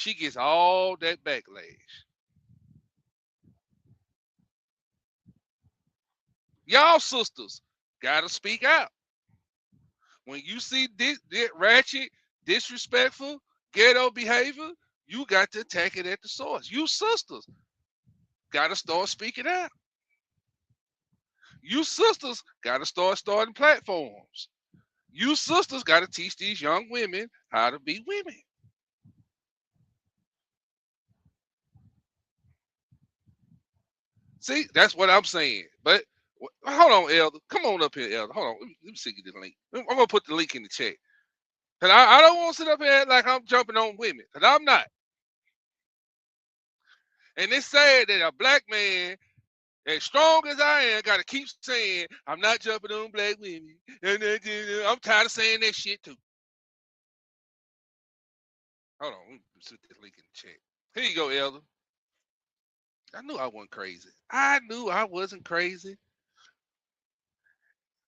she gets all that backlash. Y'all sisters gotta speak out. When you see this ratchet, disrespectful, ghetto behavior, you got to attack it at the source. You sisters gotta start speaking out. You sisters gotta start starting platforms. You sisters gotta teach these young women how to be women. See, that's what I'm saying. But hold on, Elder. Come on up here, Elder. Hold on. Let me see you the link. I'm gonna put the link in the chat. Cause I don't want to sit up here like I'm jumping on women. Cause I'm not. And it's sad that a black man, as strong as I am, gotta keep saying I'm not jumping on black women. I'm tired of saying that shit too. Hold on. Let me put this link in the chat. Here you go, Elder. I knew I wasn't crazy. I knew I wasn't crazy.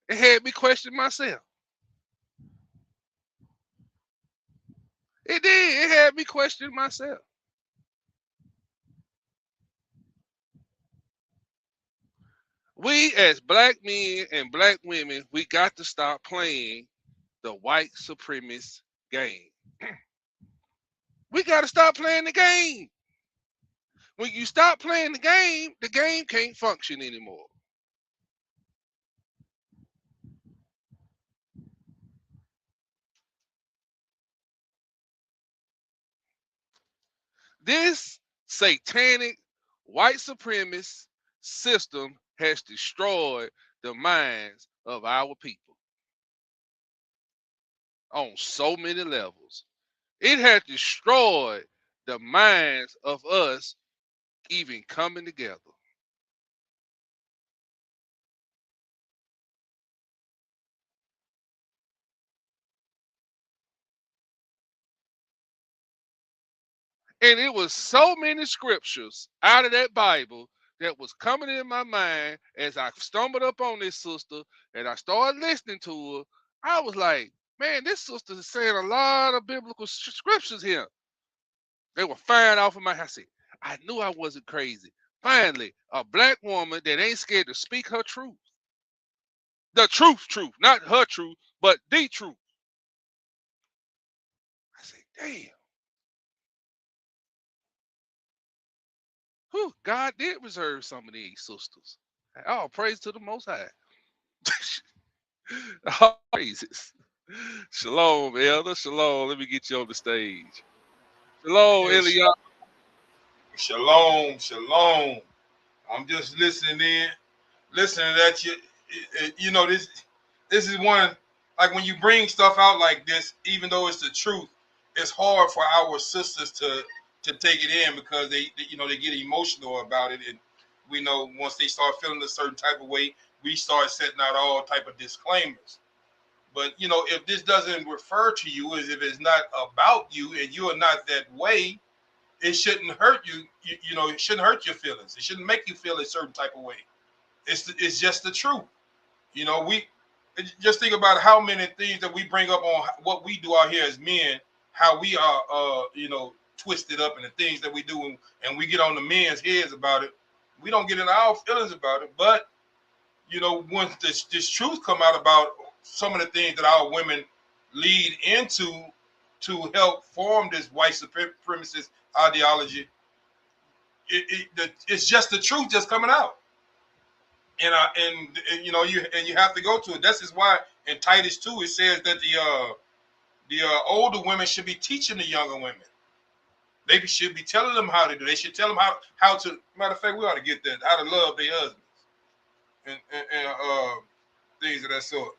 It had me question myself. It did. It had me question myself. We as black men and black women, we got to stop playing the white supremacist game. We got to stop playing the game. When you stop playing the game can't function anymore. This satanic white supremacist system has destroyed the minds of our people on so many levels. It has destroyed the minds of us even coming together. And it was so many scriptures out of that Bible that was coming in my mind as I stumbled up on this sister and I started listening to her. I was like, man, this sister is saying a lot of biblical scriptures here. They were firing off of my head. I said, I knew I wasn't crazy. Finally, a black woman that ain't scared to speak her truth. The truth, not her truth, but the truth. I said, damn. Whew, God did reserve some of these sisters. Oh, praise to the Most High. All praises. Shalom, Elder. Shalom. Let me get you on the stage. Shalom, Eliah. Shalom, shalom. I'm just listening in, listening at you. You know, this is one, like when you bring stuff out like this, even though it's the truth, it's hard for our sisters to take it in because they get emotional about it. And we know once they start feeling a certain type of way, we start setting out all type of disclaimers. But, you know, if this doesn't refer to you, as if it's not about you and you are not that way, it shouldn't hurt you. You know, it shouldn't hurt your feelings. It shouldn't make you feel a certain type of way. It's just the truth. You know, we just think about how many things that we bring up on what we do out here as men, how we are, twisted up in the things that we do, and we get on the men's heads about it. We don't get in our feelings about it. But, you know, once this truth come out about some of the things that our women lead into to help form this white supremacist ideology, it's just the truth just coming out. And you have to go to it. This is why in Titus 2 it says that the older women should be teaching the younger women. They should be telling them how to do. They should tell them how to. Matter of fact, we ought to get that, how to love their husbands and things of that sort.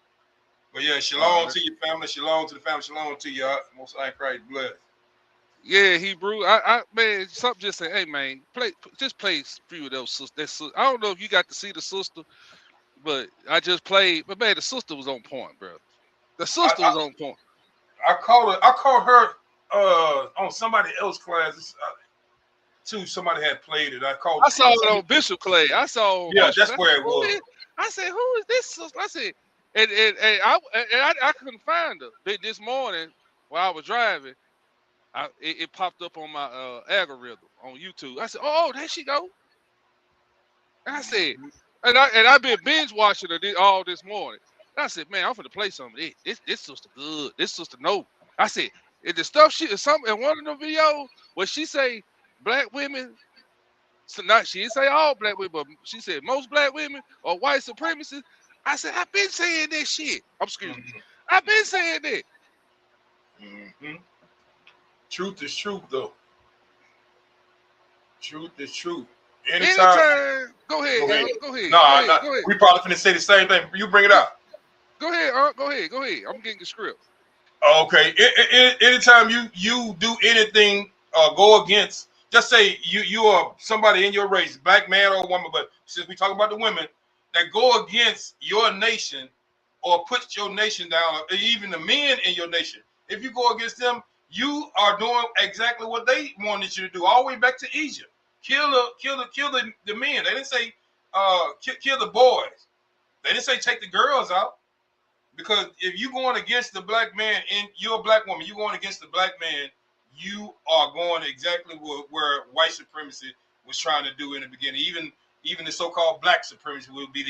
But yeah, shalom to your family, shalom to the family, shalom to you. Most High Christ bless. Yeah, Hebrew. I man, something just say, hey man, play a few of those sisters. I don't know if you got to see the sister, but I just played. But man, the sister was on point, bro. The sister was on point. I called her on somebody else's class too. Somebody had played it. I saw it on Bishop Clay. I saw. Yeah, that's where it was. I said, who is this sister? I said, and I couldn't find her this morning while I was driving. It popped up on my algorithm on YouTube. I said, "Oh, there she go." And I said, and I've been binge watching her all this morning. And I said, "Man, I'm finna play some of this. This sister good. This sister know." I said, "If the stuff in one of the videos where she say black women, so not she didn't say all black women, but she said most black women are white supremacists." I said, "I've been saying that shit. Excuse me. I've been saying that." Mm-hmm. Truth is truth, though. Truth is truth. Anytime. Go ahead. Go ahead. No, go ahead. We probably finna say the same thing. You bring it up. Go ahead. Go ahead. I'm getting the script. Okay. Anytime you do anything, go against. Just say you are somebody in your race, black man or woman, but since we talk about the women that go against your nation or put your nation down, or even the men in your nation, if you go against them, you are doing exactly what they wanted you to do, all the way back to Egypt. Kill the men. They didn't say kill the boys. They didn't say take the girls out. Because if you're going against the black man and you're a black woman, you're going against the black man, you are going exactly where white supremacy was trying to do in the beginning. Even the so-called black supremacy will be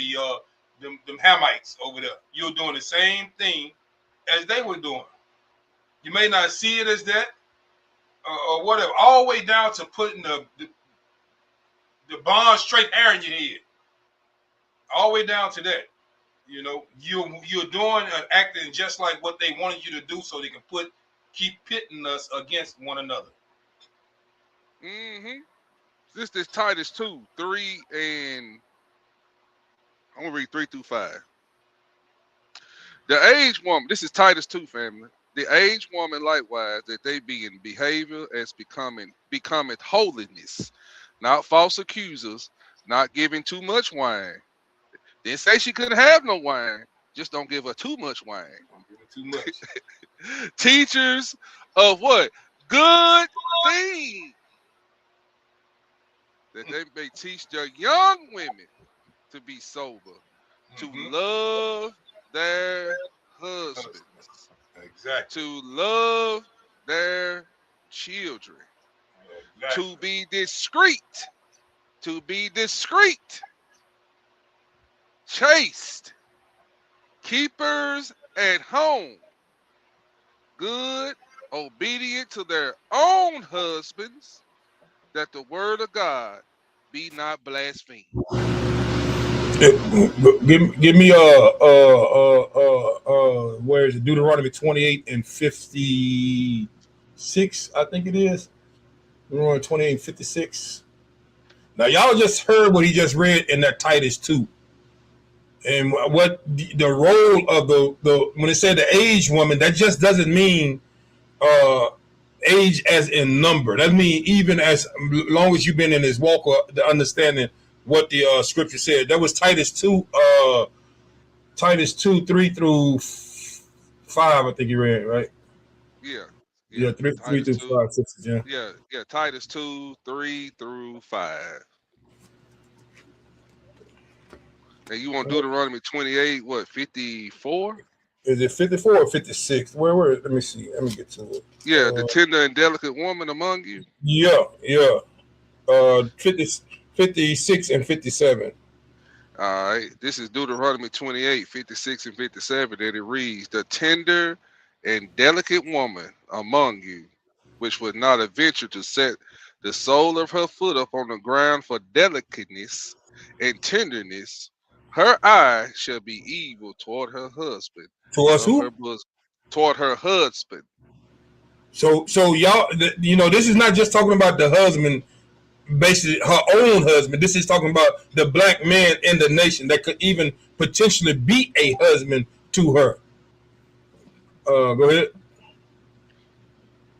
them Hamites over there. You're doing the same thing as they were doing. You may not see it as that or whatever, all the way down to putting the bond straight hair in your head. All the way down to that. You know, you're doing and acting just like what they wanted you to do, so they can keep pitting us against one another. Mm-hmm. This is Titus 2, 3, and I'm gonna read 3 through 5. The aged woman, this is Titus 2, family. The aged woman likewise, that they be in behavior as becometh holiness, not false accusers, not giving too much wine. Didn't say she couldn't have no wine. Just don't give her too much wine. Don't give her too much. Teachers of what? Good things. That they may teach their young women to be sober, to love their husbands, exactly, to love their children, exactly, to be discreet, chaste, keepers at home, good, obedient to their own husbands, that the word of God be not blasphemed. Give me where is it? Deuteronomy 28 and 56, I think it is. Deuteronomy 28 and 56. Now y'all just heard what he just read in that Titus 2. And what the role of the when it said the aged woman, that just doesn't mean age as in number. That means even as long as you've been in this walk, or the understanding what the scripture said. That was Titus 2, 3 through 5. I think you read, right? Yeah, 3 through 5, 6, yeah. Yeah. Titus 2, 3 through 5. And you want Deuteronomy 28, what, 54? Is it 54 or 56? Where? Let me see. Let me get to it. Yeah, the tender and delicate woman among you. Yeah. 56 and 57. All right. This is Deuteronomy 28, 56 and 57. And it reads, the tender and delicate woman among you, which would not adventure to set the sole of her foot up on the ground for delicateness and tenderness, her eye shall be evil toward her husband. Towards who? Toward her husband. So y'all, this is not just talking about the husband, basically her own husband. This is talking about the black man in the nation that could even potentially be a husband to her. Go ahead.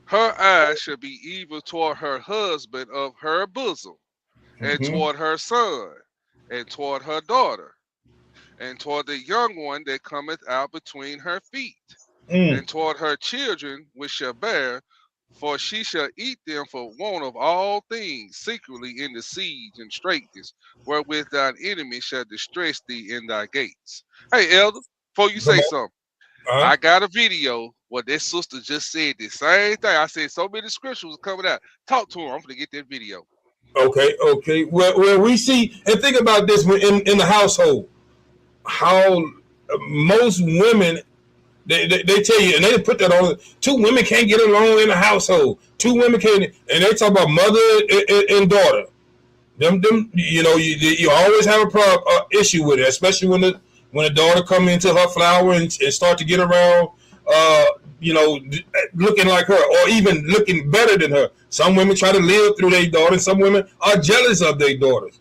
Her eye shall be evil toward her husband of her bosom, and toward her son, and toward her daughter, and toward the young one that cometh out between her feet, and toward her children which shall bear, for she shall eat them for want of all things secretly in the siege and straitness, wherewith thine enemy shall distress thee in thy gates. Hey, elder, before you say something, I got a video where that sister just said the same thing. I said so many scriptures was coming out. Talk to her. I'm gonna get that video. Okay. Where we see, and think about this in the household, how most women they tell you, and they put that on. 2 women can't get along in a household. 2 women can't, and they talk about mother and daughter. Them, you always have a issue with it, especially when the daughter come into her flower and start to get around, looking like her or even looking better than her. Some women try to live through their daughter. Some women are jealous of their daughters.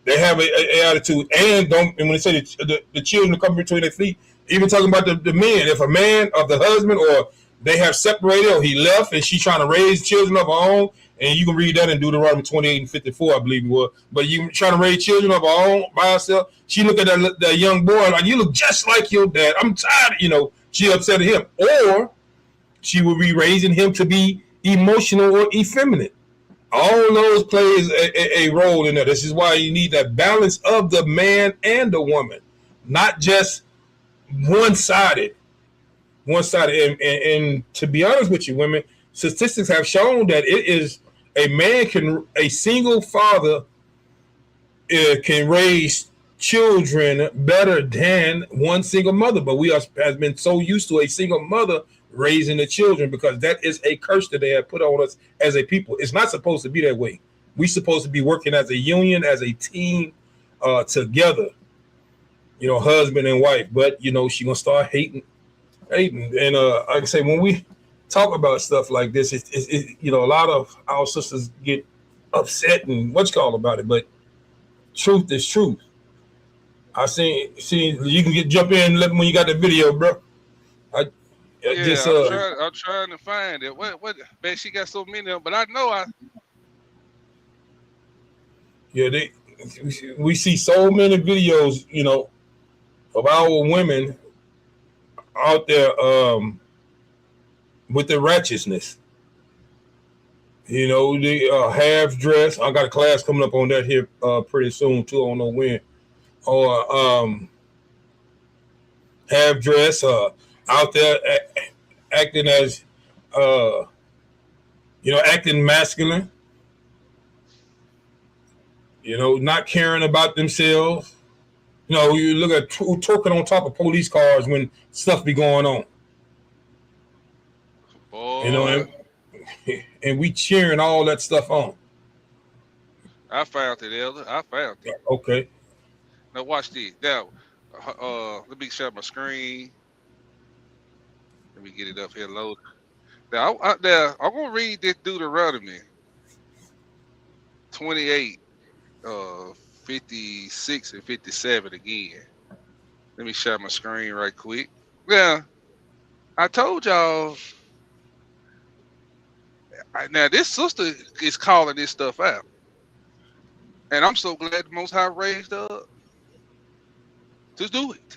They have an attitude, and when they say the children come between their feet, even talking about the men, if a man of the husband or they have separated or he left and she's trying to raise children of her own, and you can read that in Deuteronomy 28 and 54, I believe it was. But you trying to raise children of her own by herself, she look at that young boy like, you look just like your dad. I'm tired, she upset at him. Or she will be raising him to be emotional or effeminate. All those plays a role in that. This is why you need that balance of the man and the woman, not just one-sided. And to be honest with you, women, statistics have shown that it is a single father can raise children better than one single mother. But we has been so used to a single mother raising the children because that is a curse that they have put on us as a people. It's not supposed to be that way. We're supposed to be working as a union, as a team, together, husband and wife. But, she gonna start hating. And like I say, when we talk about stuff like this, a lot of our sisters get upset and about it, but truth is truth. I see you can jump in when you got the video, bro. I'm trying to find it. What man, she got so many of them, but I know we see so many videos, of our women out there with the righteousness. They half dressed. I got a class coming up on that here pretty soon too. I don't know when. Or half dressed, out there acting as acting masculine. Not caring about themselves. You look at twerking on top of police cars when stuff be going on. And we cheering all that stuff on. I found it, Elder. I found it. Okay. Now watch this. Now, let me share my screen. Let me get it up here loaded. Now, I'm gonna read this Deuteronomy 28, 56 and 57 again. Let me share my screen right quick. Now, I told y'all. Now, this sister is calling this stuff out. And I'm so glad the Most High raised her up to do it.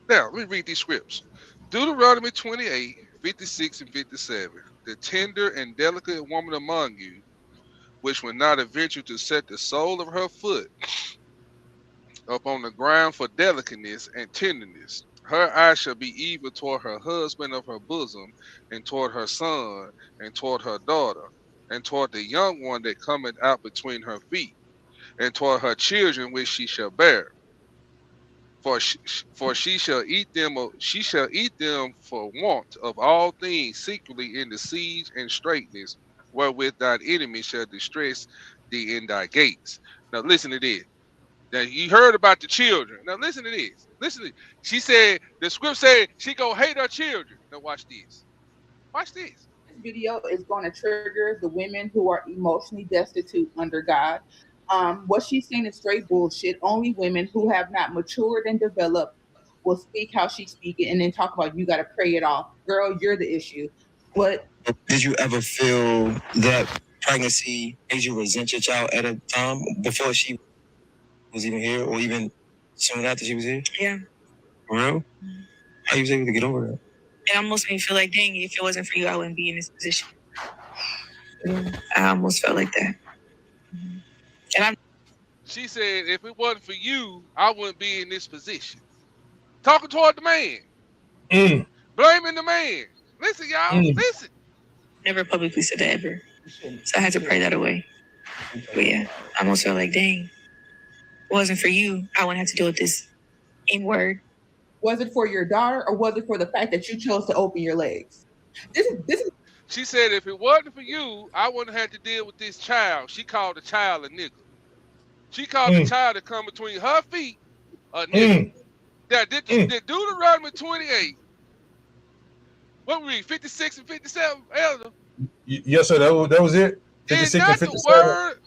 Now, let me read these scripts. Deuteronomy 28, 56 and 57. The tender and delicate woman among you, which will not adventure to set the sole of her foot upon the ground for delicateness and tenderness. Her eye shall be evil toward her husband of her bosom, and toward her son, and toward her daughter, and toward the young one that cometh out between her feet, and toward her children which she shall bear. For she shall eat them. She shall eat them for want of all things secretly in the siege and straitness, wherewith thine enemy shall distress thee in thy gates. Now listen to this. Now you heard about the children. Now listen to this. Listen to this. She said, the script said she gonna hate her children. Now watch this. Watch this. This video is going to trigger the women who are emotionally destitute under God. What she's saying is straight bullshit. Only women who have not matured and developed will speak how she's speaking and then talk about you got to pray it off. Girl, you're the issue. What? Did you ever feel that pregnancy made you resent your child at a time before she was even here, or even soon after she was here? Yeah. For real? How you was able to get over that? It almost made me feel like, dang, if it wasn't for you, I wouldn't be in this position. Yeah, I almost felt like that. And She said, if it wasn't for you, I wouldn't be in this position. Talking toward the man. Blaming the man. Listen, y'all. Listen. Never publicly said that ever. So I had to pray that away. But yeah, I almost felt like, dang, if it wasn't for you, I wouldn't have to deal with this N-word. Was it for your daughter, or was it for the fact that you chose to open your legs? This is. She said, if it wasn't for you, I wouldn't have to deal with this child. She called the child a nigga. She called the child to come between her feet a nigga. That did Deuteronomy 28. What we read, 56 and 57, Elder? Yes, sir. That was it. 56 Did and not 57. the word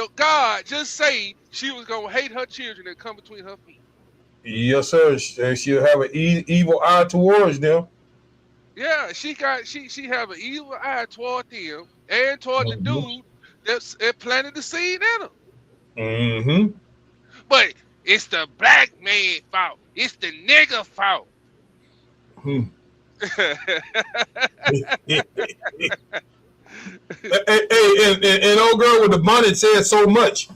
of God just say she was gonna hate her children that come between her feet? Yes, sir. She'll have an evil eye towards them. Yeah, she have an evil eye toward them and toward the dude that planted the seed in them. Mm-hmm. But it's the black man fault. It's the nigga fault. And old girl with the bonnet said so much.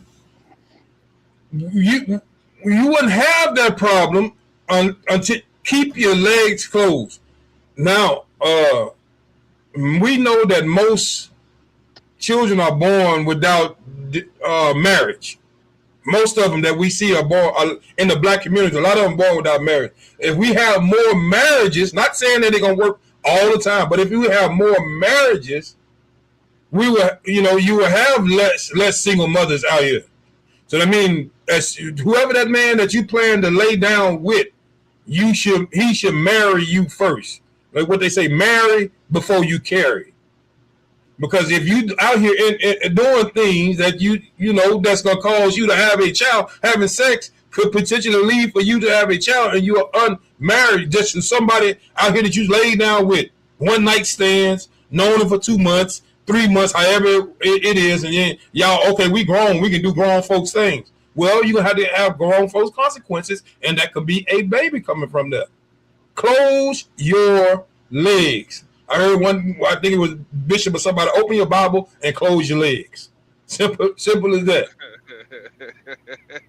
You wouldn't have that problem until keep your legs closed. Now, we know that most children are born without marriage. Most of them that we see are born in the black community. A lot of them born without marriage. If we have more marriages, not saying that they're gonna work all the time, but if we have more marriages, we will, you will have less single mothers out here. So I mean, as whoever that man that you plan to lay down with, he should marry you first. Like what they say, marry before you carry. Because if you out here in doing things that you know that's gonna cause you to have a child, having sex could potentially lead for you to have a child, and you are unmarried, just somebody out here that you lay down with, one night stands, known them for 2 months, 3 months, however it is, and then y'all, okay, we grown, we can do grown folks things. Well, you're gonna have to have grown folks consequences, and that could be a baby coming from that. Close your legs. I heard I think it was Bishop or somebody, open your Bible and close your legs. Simple as that.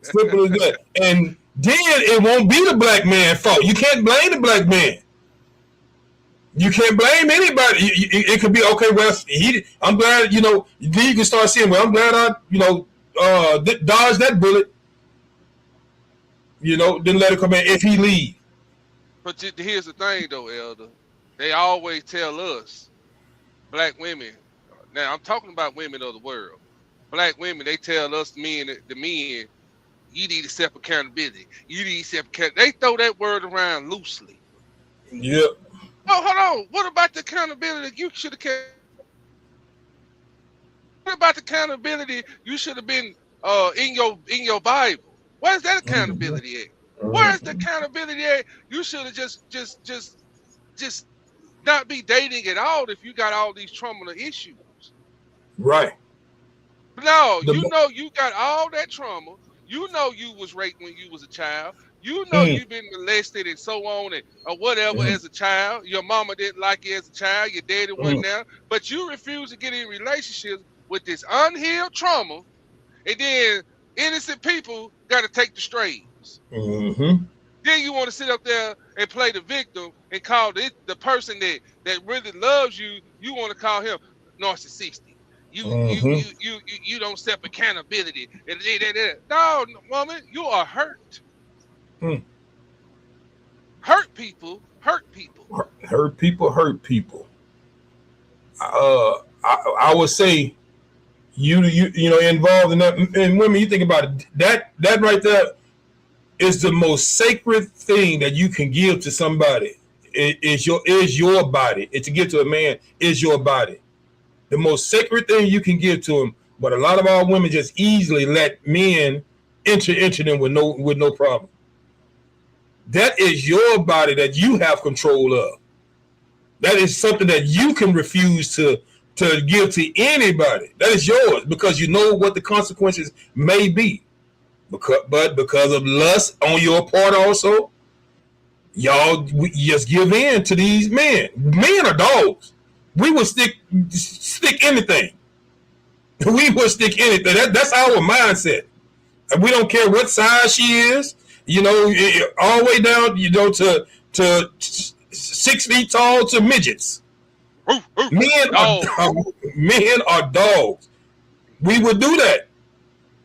Simple as that. And then it won't be the black man's fault. You can't blame the black man. You can't blame anybody. It could be, okay, well, I'm glad, then you can start saying, well, I'm glad I, dodged that bullet. Didn't let it come in if he leave. But here's the thing, though, Elder. They always tell us, black women, now I'm talking about women of the world. Black women, they tell us the men, you need to self-accountability. You need self-accountability. They throw that word around loosely. Yep. Oh, hold on. What about the accountability you should have kept? What about the accountability you should have been in your Bible? Where's that accountability at? Where's the accountability at? You should have just not be dating at all if you got all these trauma issues. Right. No, you got all that trauma. You know you was raped when you was a child. You know you've been molested and so on or whatever as a child. Your mama didn't like you as a child. Your daddy wasn't there. But you refuse to get in relationships with this unhealed trauma. And then innocent people got to take the strains. Mm-hmm. Then you want to sit up there and play the victim and call the person that really loves you. You want to call him narcissistic. You don't self accountability. No, woman, you are hurt. Hurt people. Hurt people. Hurt people. I would say you involved in that, and women, you think about it. That right there is the most sacred thing that you can give to somebody. Is your body. To give to a man is your body. The most sacred thing you can give to him. But a lot of our women just easily let men enter them with no problem. That is your body that you have control of. That is something that you can refuse to give to anybody. That is yours because you know what the consequences may be. But because of lust on your part also, y'all just give in to these men. Men are dogs. We would stick anything. We would stick anything. That's our mindset. And we don't care what size she is, all the way down, to 6 feet tall to midgets. Men are dogs. We would do that.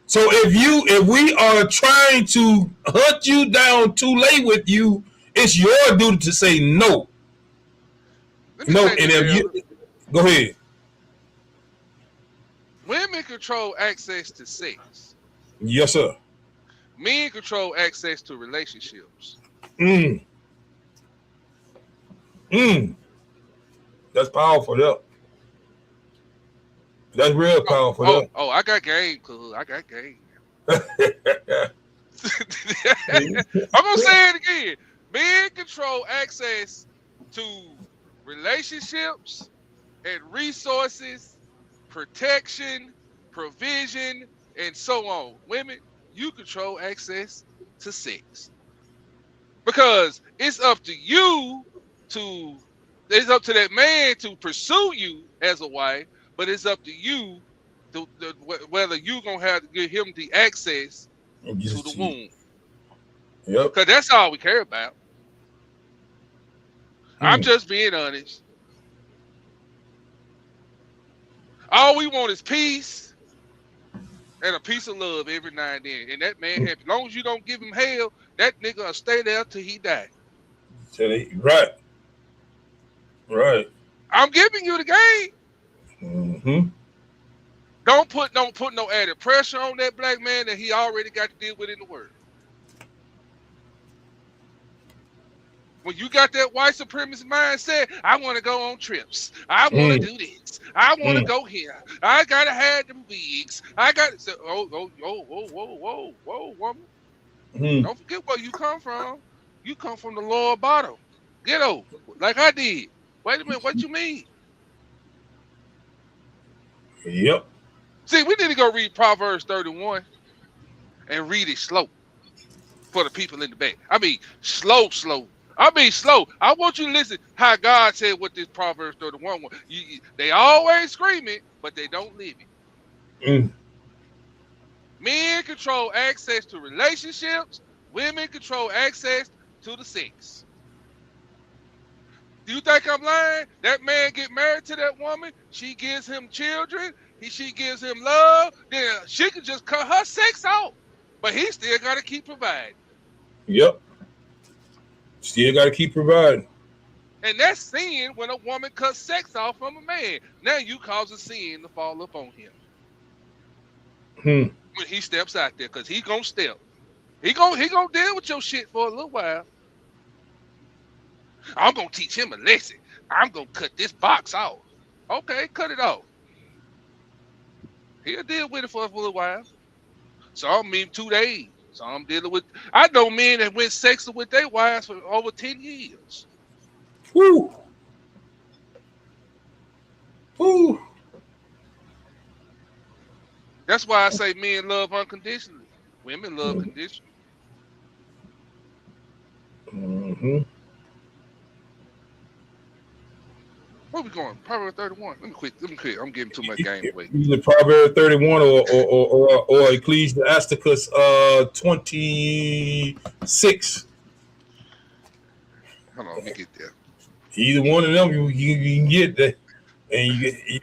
So if we are trying to hunt you down to lay with you, it's your duty to say no. No, and if you go ahead. Women control access to sex. Yes, sir. Men control access to relationships. That's powerful, though. That's real powerful. Oh, I got game, cuz. I got game. I'm gonna say it again. Men control access to relationships and resources, protection, provision, and so on. Women, you control access to sex. Because it's up to that man to pursue you as a wife, but it's up to you whether you're going to have to give him the access to the womb. Yep. Because that's all we care about. I'm just being honest. All we want is peace and a piece of love every now and then. And that man, as long as you don't give him hell, that nigga will stay there till he die. Right. Right. I'm giving you the game. Mm-hmm. Don't put no added pressure on that black man that he already got to deal with in the world. When you got that white supremacist mindset, I want to go on trips. I want to do this. I want to go here. I gotta have them wigs. I got to. Whoa, woman. Don't forget where you come from. You come from the lower bottom, ghetto, like I did. Wait a minute, what you mean? Yep. See, we need to go read Proverbs 31 and read it slow for the people in the back. I mean, slow. I want you to listen how God said what this Proverbs 31 was. They always scream it, but they don't live it. Men control access to relationships. Women control access to the sex. Do you think I'm lying? That man get married to that woman. She gives him children. She gives him love. Then she can just cut her sex off. But he still got to keep providing. Yep. Still got to keep providing. And that's sin when a woman cuts sex off from a man. Now you cause a sin to fall up on him. When he steps out there, because he gonna step. He gonna deal with your shit for a little while. I'm gonna teach him a lesson. I'm gonna cut this box off. Okay, cut it off. He'll deal with it for a little while. Some mean 2 days. Some dealing with. I know men that went sexing with their wives for over 10 years. Woo. Woo. That's why I say men love unconditionally. Women love conditionally. Mm-hmm. Where we going? Proverbs 31. Let me quit. I'm getting too much game away. Either Proverbs 31 or Ecclesiasticus 26. Hold on, let me get there. Either one of them you can get that, and you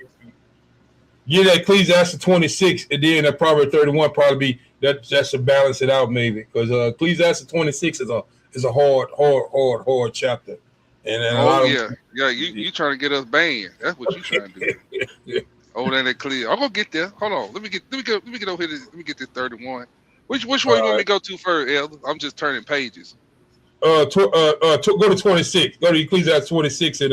get that Ecclesiastes 26, and then that Proverbs 31 probably be that should balance it out maybe, because Ecclesiastes 26 is a hard chapter. And you trying to get us banned? That's what you trying to do. Oh, then it clear. I'm gonna get there. Hold on. Let me get over here. Let me get this 31. Which one you want me to go to first, Elder? I'm just turning pages. Go to 26. Go to Ecclesiastes 26 and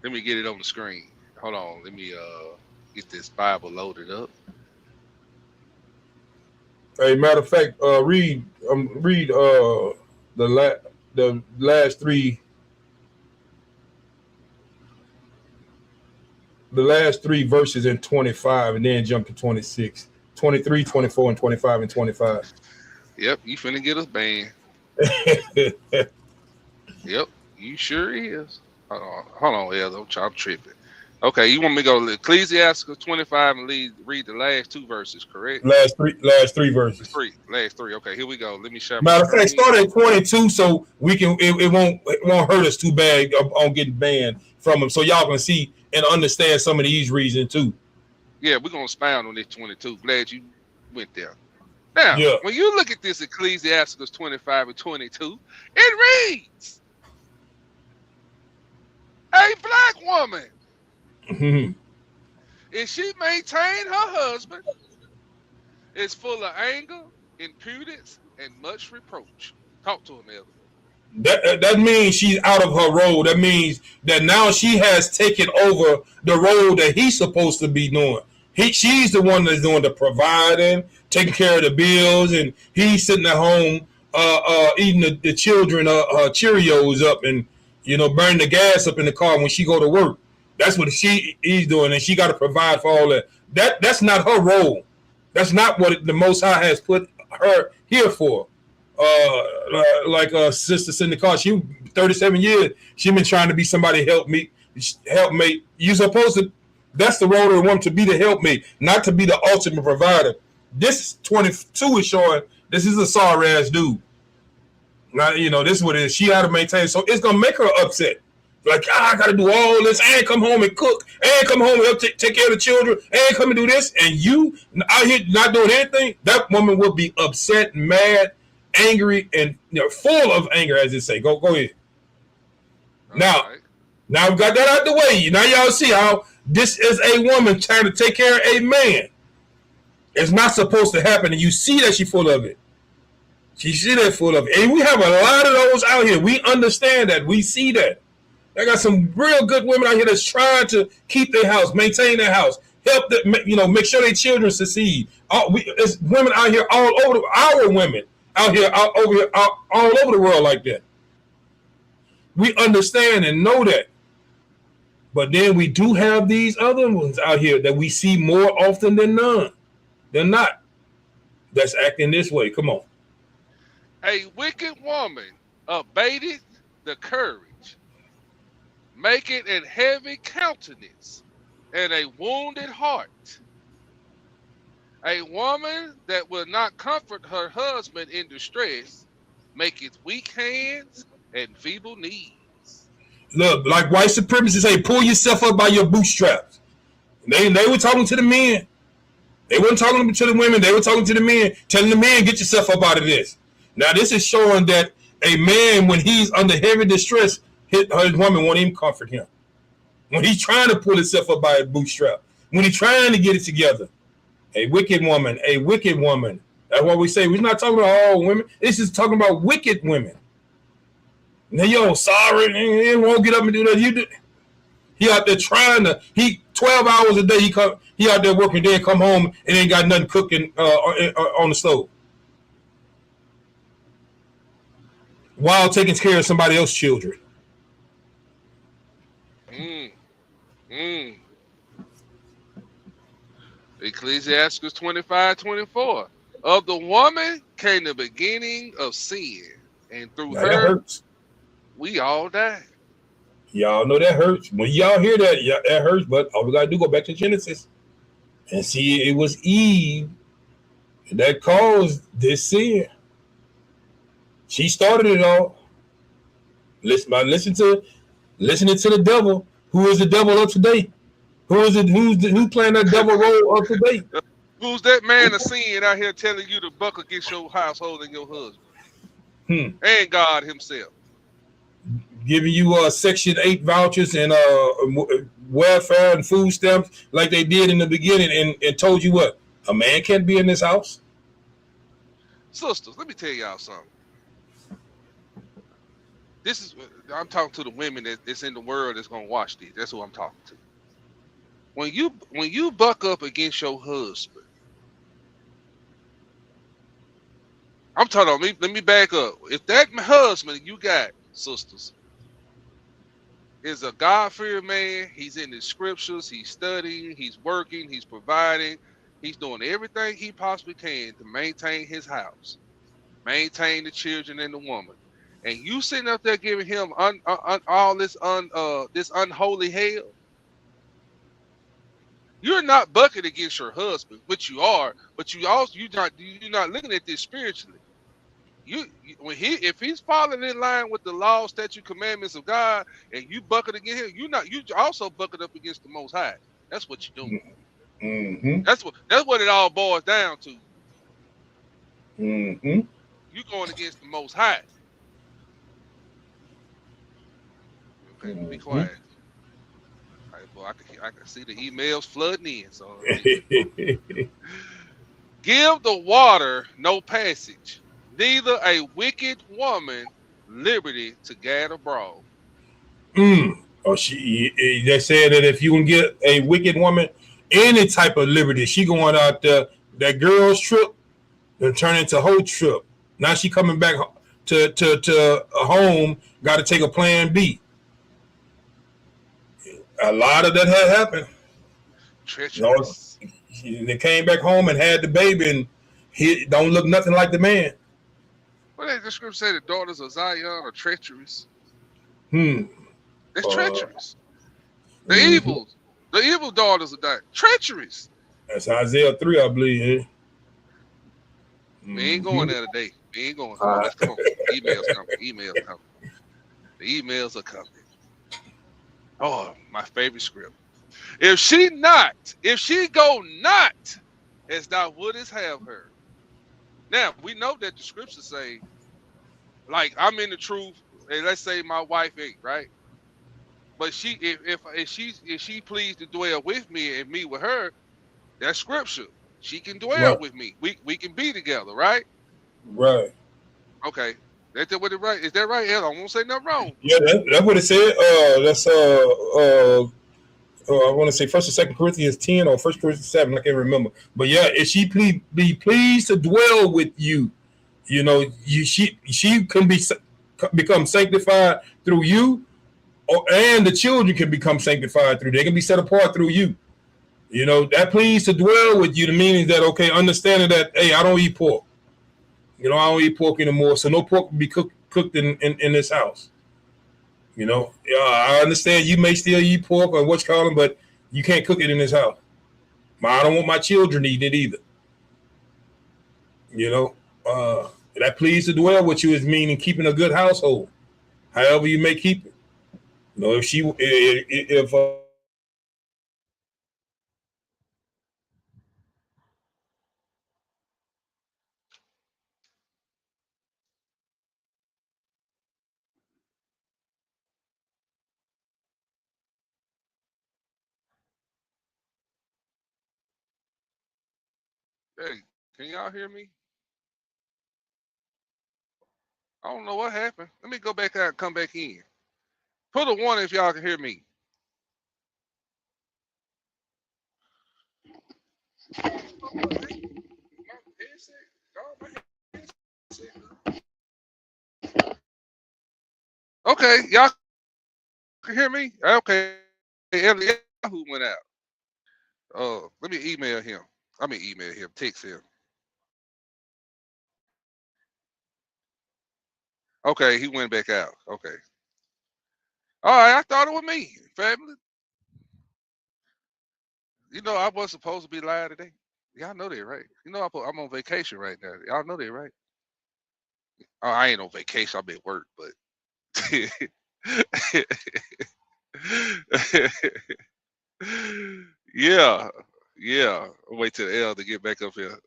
let me get it on the screen. Hold on. Let me get this Bible loaded up. Hey, matter of fact, read the last three verses in 25, and then jump to 26, 23, 24, and 25 and 25. Yep, you finna get us banned. Yep, you sure is. Hold on, Elder. I'm tripping. Okay, you want me to go to Ecclesiastes 25 and read the last 2 verses, correct? Last three verses. Last three. Okay, here we go. Let me share. Matter of fact, start at 22 so we can it won't hurt us too bad on getting banned from them. So y'all can see and understand some of these reasons too. Yeah, we're gonna expound on this 22. Glad you went there. Now, when you look at this Ecclesiastes 25 and 22, it reads, a black woman, if she maintain her husband, is full of anger, impudence, and much reproach. Talk to him, Elder. That means she's out of her role. That means that now she has taken over the role that he's supposed to be doing. She's the one that's doing the providing, taking care of the bills, and he's sitting at home eating the children Cheerios up and burning the gas up in the car when she go to work. That's what he's doing, and she got to provide for all that. That's not her role. That's not what the Most High has put her here for. Like Sister Cindy Carr, she 37 years. She been trying to be somebody helpmate. You supposed to. That's the role of the woman, to be the helpmate, not to be the ultimate provider. This 22 is showing this is a sorry ass dude. Now, this is what it is. She had to maintain. So it's going to make her upset. Like, I got to do all this. I ain't come home and cook. I ain't come home and help take care of the children. I ain't come and do this. And you out here not doing anything. That woman will be upset, mad, angry, and full of anger, as they say. Go ahead. Now we got that out the way. Now y'all see how this is a woman trying to take care of a man. It's not supposed to happen. And you see that she's full of it. She see that full of it. And we have a lot of those out here. We understand that. We see that. I got some real good women out here that's trying to keep their house, maintain their house, help them, make sure their children succeed. There's women out here all over our women out here, all over the world like that. We understand and know that. But then we do have these other ones out here that we see more often than none. They're not. That's acting this way. Come on. A wicked woman abated the courage, making a heavy countenance and a wounded heart. A woman that will not comfort her husband in distress, maketh weak hands and feeble knees. Look, like white supremacists say, pull yourself up by your bootstraps. They were talking to the men. They weren't talking to the women. They were talking to the men, telling the men, get yourself up out of this. Now, this is showing that a man, when he's under heavy distress, his woman won't even comfort him. When he's trying to pull himself up by his bootstrap, when he's trying to get it together, a wicked woman. That's what we say. We're not talking about all women. This is talking about wicked women. Now, sorry, he won't get up and do that. You do. He out there trying to. 12 hours a day. He out there working. Then come home and ain't got nothing cooking on the stove, while taking care of somebody else's children. Ecclesiastes 25:24. Of the woman came the beginning of sin, and through her we all die. Y'all know that hurts. When y'all hear that, that hurts. But all we gotta do, go back to Genesis and see it was Eve that caused this sin. She started it all. Listening to the devil. Who is the devil of today? Who's playing that devil role of today? Who's that man of sin out here telling you to buck against your household and your husband? And God himself. Giving you Section 8 vouchers and welfare and food stamps like they did in the beginning and told you what? A man can't be in this house? Sisters, let me tell y'all something. I'm talking to the women that's in the world that's going to watch this. That's who I'm talking to. When you buck up against your husband, I'm talking about me. Let me back up. If that husband you got, sisters, is a God-fearing man, he's in the scriptures, he's studying, he's working, he's providing, he's doing everything he possibly can to maintain his house, maintain the children and the woman, and you sitting up there giving him all this unholy hell, You're not bucking against your husband, which you are, but you're not looking at this spiritually. When if he's following in line with the law, statute, commandments of God, and you bucking against him, you also bucking up against the Most High. That's what you're doing. Mm-hmm. That's what it all boils down to. Mm-hmm. You going against the Most High. Okay, be quiet. All right, boy, I can see the emails flooding in. So give the water no passage, neither a wicked woman liberty to gad abroad. Oh, they said that if you can get a wicked woman any type of liberty, she going out there, that girl's trip, and turn into a whole trip. Now she coming back to a home, got to take a plan B. A lot of that had happened. Treacherous. They came back home and had the baby, and he don't look nothing like the man. What did the scripture say? The daughters of Zion are treacherous. It's treacherous. The evil daughters of Zion, treacherous. That's Isaiah 3, I believe. We ain't going there today. We ain't going. Let's come on. Emails coming. Emails coming. The emails are coming. Oh, my favorite script. If she go not as thou wouldest have her. Now we know that the scriptures say, like, I'm in the truth, and let's say my wife ain't, right? But if she pleased to dwell with me and me with her, that's scripture. She can dwell with me. We can be together, right? Right. Okay. That's what it right. Is that right? I won't say nothing wrong. Yeah, that's what it said. That's I want to say 1st and 2nd Corinthians 10 or 1 Corinthians 7. I can't remember. But yeah, if she be pleased to dwell with you, you know, she can become sanctified through you, and the children can become sanctified through. They can be set apart through you. You know, that pleased to dwell with you, the meaning that, okay, understanding that, hey, I don't eat pork. You know, I don't eat pork anymore, so no pork will be cooked in this house. You know, I understand you may still eat pork or what you call them, but you can't cook it in this house. I don't want my children eating it either. You know, that pleased to dwell with you is meaning keeping a good household, however you may keep it. You know, if Hey, can y'all hear me? I don't know what happened. Let me go back out and come back in. Put a 1 if y'all can hear me. Okay, y'all can hear me? Okay. Eliyahu went out. Let me email him. Text him. Okay, he went back out. Okay. All right, I thought it was me, family. You know, I was supposed to be live today. Y'all know that, right? You know, I'm on vacation right now. Y'all know that, right? Oh, I ain't on vacation. I'm at work, but yeah. I'll wait till L to get back up here.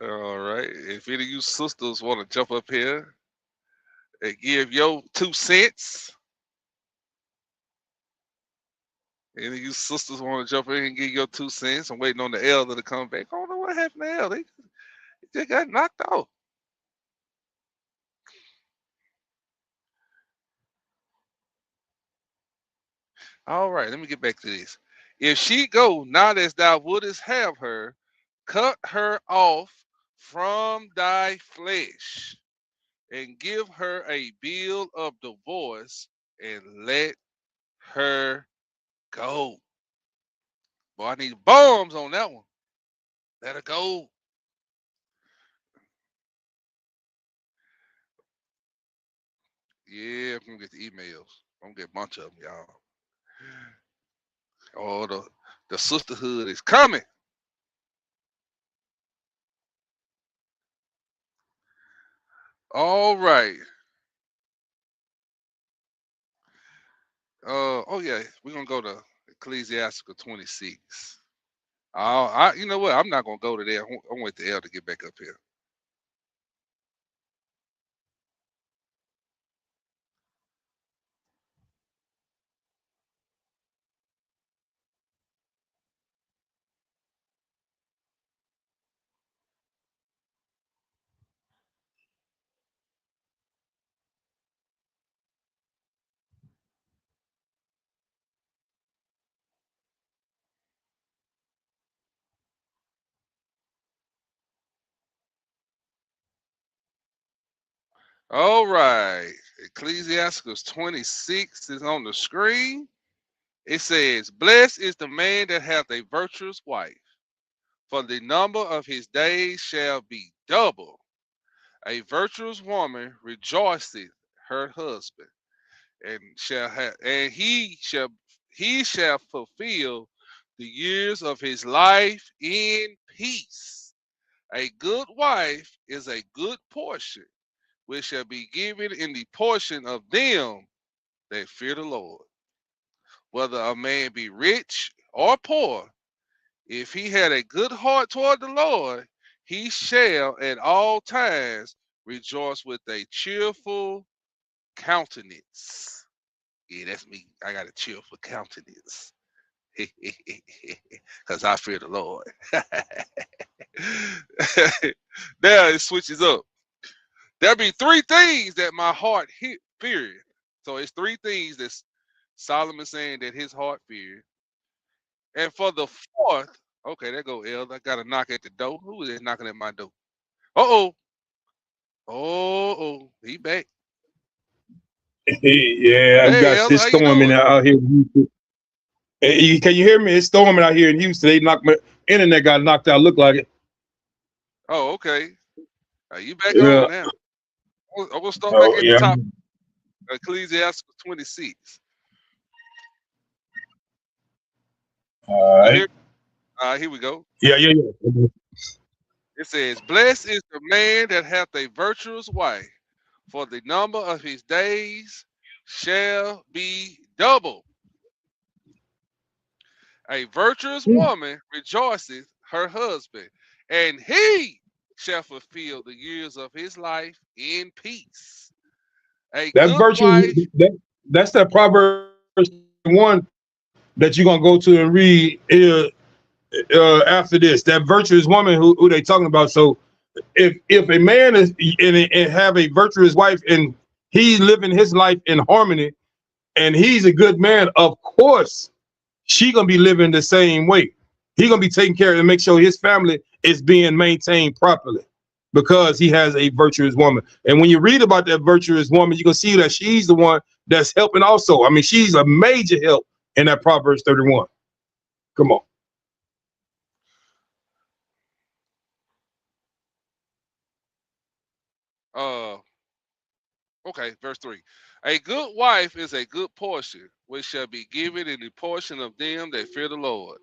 All right. If any of you sisters want to jump up here and give your 2 cents, any of you sisters want to jump in and give your 2 cents? I'm waiting on the elder to come back. I don't know what happened to Elder. They just got knocked off. All right, let me get back to this. If she go not as thou wouldest have her, cut her off from thy flesh, and give her a bill of divorce, and let her go. Boy, I need bombs on that one. Let her go. Yeah, I'm gonna get the emails. I'm gonna get a bunch of them, y'all. Oh, the sisterhood is coming. All right. Oh yeah, we're gonna go to Ecclesiastical 26. You know what? I'm not gonna go to there. I'm wait the L to get back up here. All right. Ecclesiasticus 26 is on the screen. It says, "Blessed is the man that hath a virtuous wife, for the number of his days shall be double. A virtuous woman rejoiceth her husband, and he shall fulfill the years of his life in peace. A good wife is a good portion, which shall be given in the portion of them that fear the Lord. Whether a man be rich or poor, if he had a good heart toward the Lord, he shall at all times rejoice with a cheerful countenance." Yeah, that's me. I got a cheerful countenance. Because I fear the Lord. Now it switches up. There be three things that my heart feared. So it's three things that Solomon saying that his heart feared. And for the fourth, okay, there go L. I got a knock at the door. Who is that knocking at my door? Uh-oh. Oh, he back. Yeah, I Hey, got L, this how you storming doing? out here in Houston. Hey, can you hear me? It's storming out here in Houston. They knocked my internet got knocked out. Look like it. Oh, okay. You back Yeah. on now. I'm going to start back at the top. Ecclesiastes 26. All right. Here we go. Yeah. It says, "Blessed is the man that hath a virtuous wife, for the number of his days shall be double. A virtuous woman rejoiceth her husband, and he shall fulfill the years of his life in peace." A That good virtue, wife. that's that Proverbs 1 that you're gonna go to and read after this. That virtuous woman who they talking about. So if a man is and have a virtuous wife and he's living his life in harmony and he's a good man, of course she gonna be living the same way. He gonna be taking care of and make sure his family is being maintained properly because he has a virtuous woman. And when you read about that virtuous woman, you can see that she's the one that's helping also. I mean, she's a major help in that Proverbs 31. Come on. Okay, verse 3. "A good wife is a good portion, which shall be given in the portion of them that fear the Lord.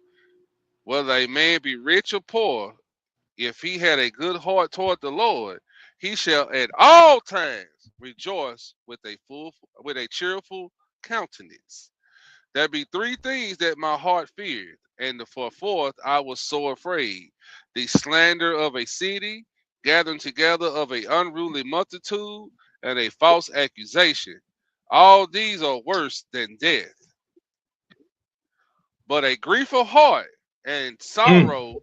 Whether a man be rich or poor, if he had a good heart toward the Lord, he shall at all times rejoice with a cheerful countenance. There be three things that my heart feared, and for fourth I was so afraid: the slander of a city, gathering together of an unruly multitude, and a false accusation. All these are worse than death. But a grieful heart and sorrow,"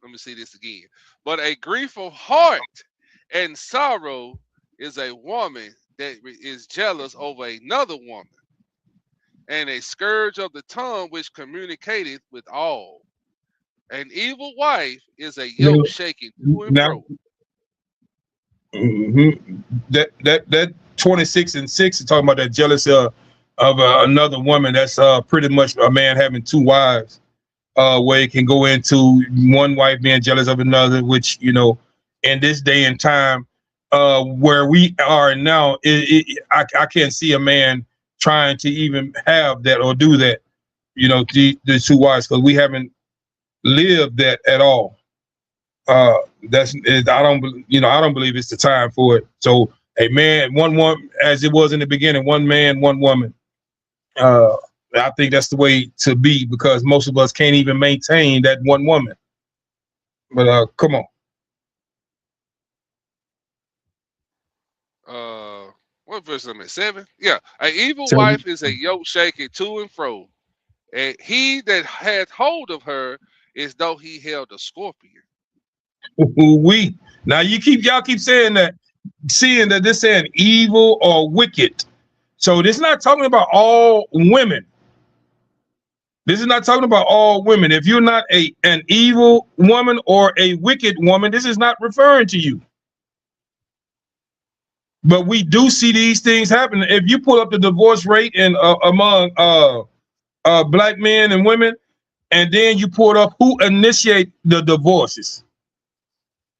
let me see this again. "But a grieful heart and sorrow is a woman that is jealous over another woman, and a scourge of the tongue which communicateth with all. An evil wife is a yoke shaking to and fro." That 26:6 is talking about that jealousy of another woman. That's pretty much a man having two wives, where it can go into one wife being jealous of another, which, you know, in this day and time, where we are now, I can't see a man trying to even have that or do that, you know, the two wives, because we haven't lived that at all. I don't believe it's the time for it. So a man, one, as it was in the beginning, one man, one woman. I think that's the way to be, because most of us can't even maintain that one woman. But come on. What verse am I? 7? Yeah. An evil wife is a yoke shaking to and fro, and he that hath hold of her is though he held a scorpion. Now y'all keep saying that, seeing that this saying evil or wicked. So this is not talking about all women. This is not talking about all women. If you're not an evil woman or a wicked woman, this is not referring to you. But we do see these things happen. If you pull up the divorce rate among black men and women, and then you pull up who initiate the divorces,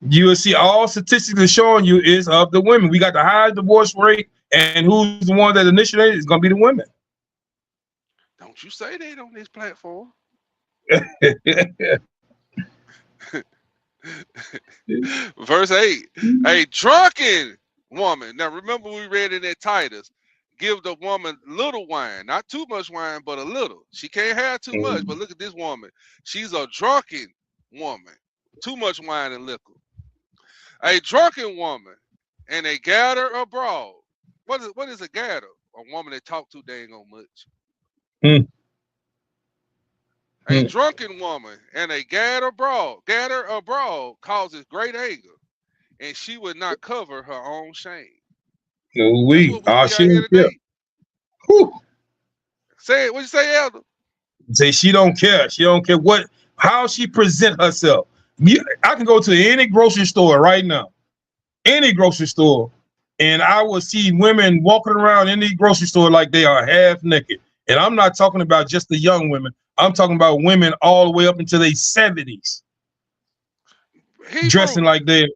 you will see all statistics are showing you is of the women. We got the highest divorce rate, and who's the one that initiated is going to be the women. Don't you say that on this platform. Verse 8, a drunken woman. Now remember, we read in that Titus, give the woman little wine, not too much wine, but a little. She can't have too much. But look at this woman. She's a drunken woman. Too much wine and liquor. A drunken woman and a gatter abroad. What is a gatter? A woman that talk too dang on much. A drunken woman and a gatter abroad causes great anger, and she would not cover her own shame. She don't care. Say it. What you say, Elder? Say she don't care. She don't care how she present herself. I can go to any grocery store right now, any grocery store, and I will see women walking around in the grocery store like they are half naked. And I'm not talking about just the young women. I'm talking about women all the way up into their 70s, dressing like they.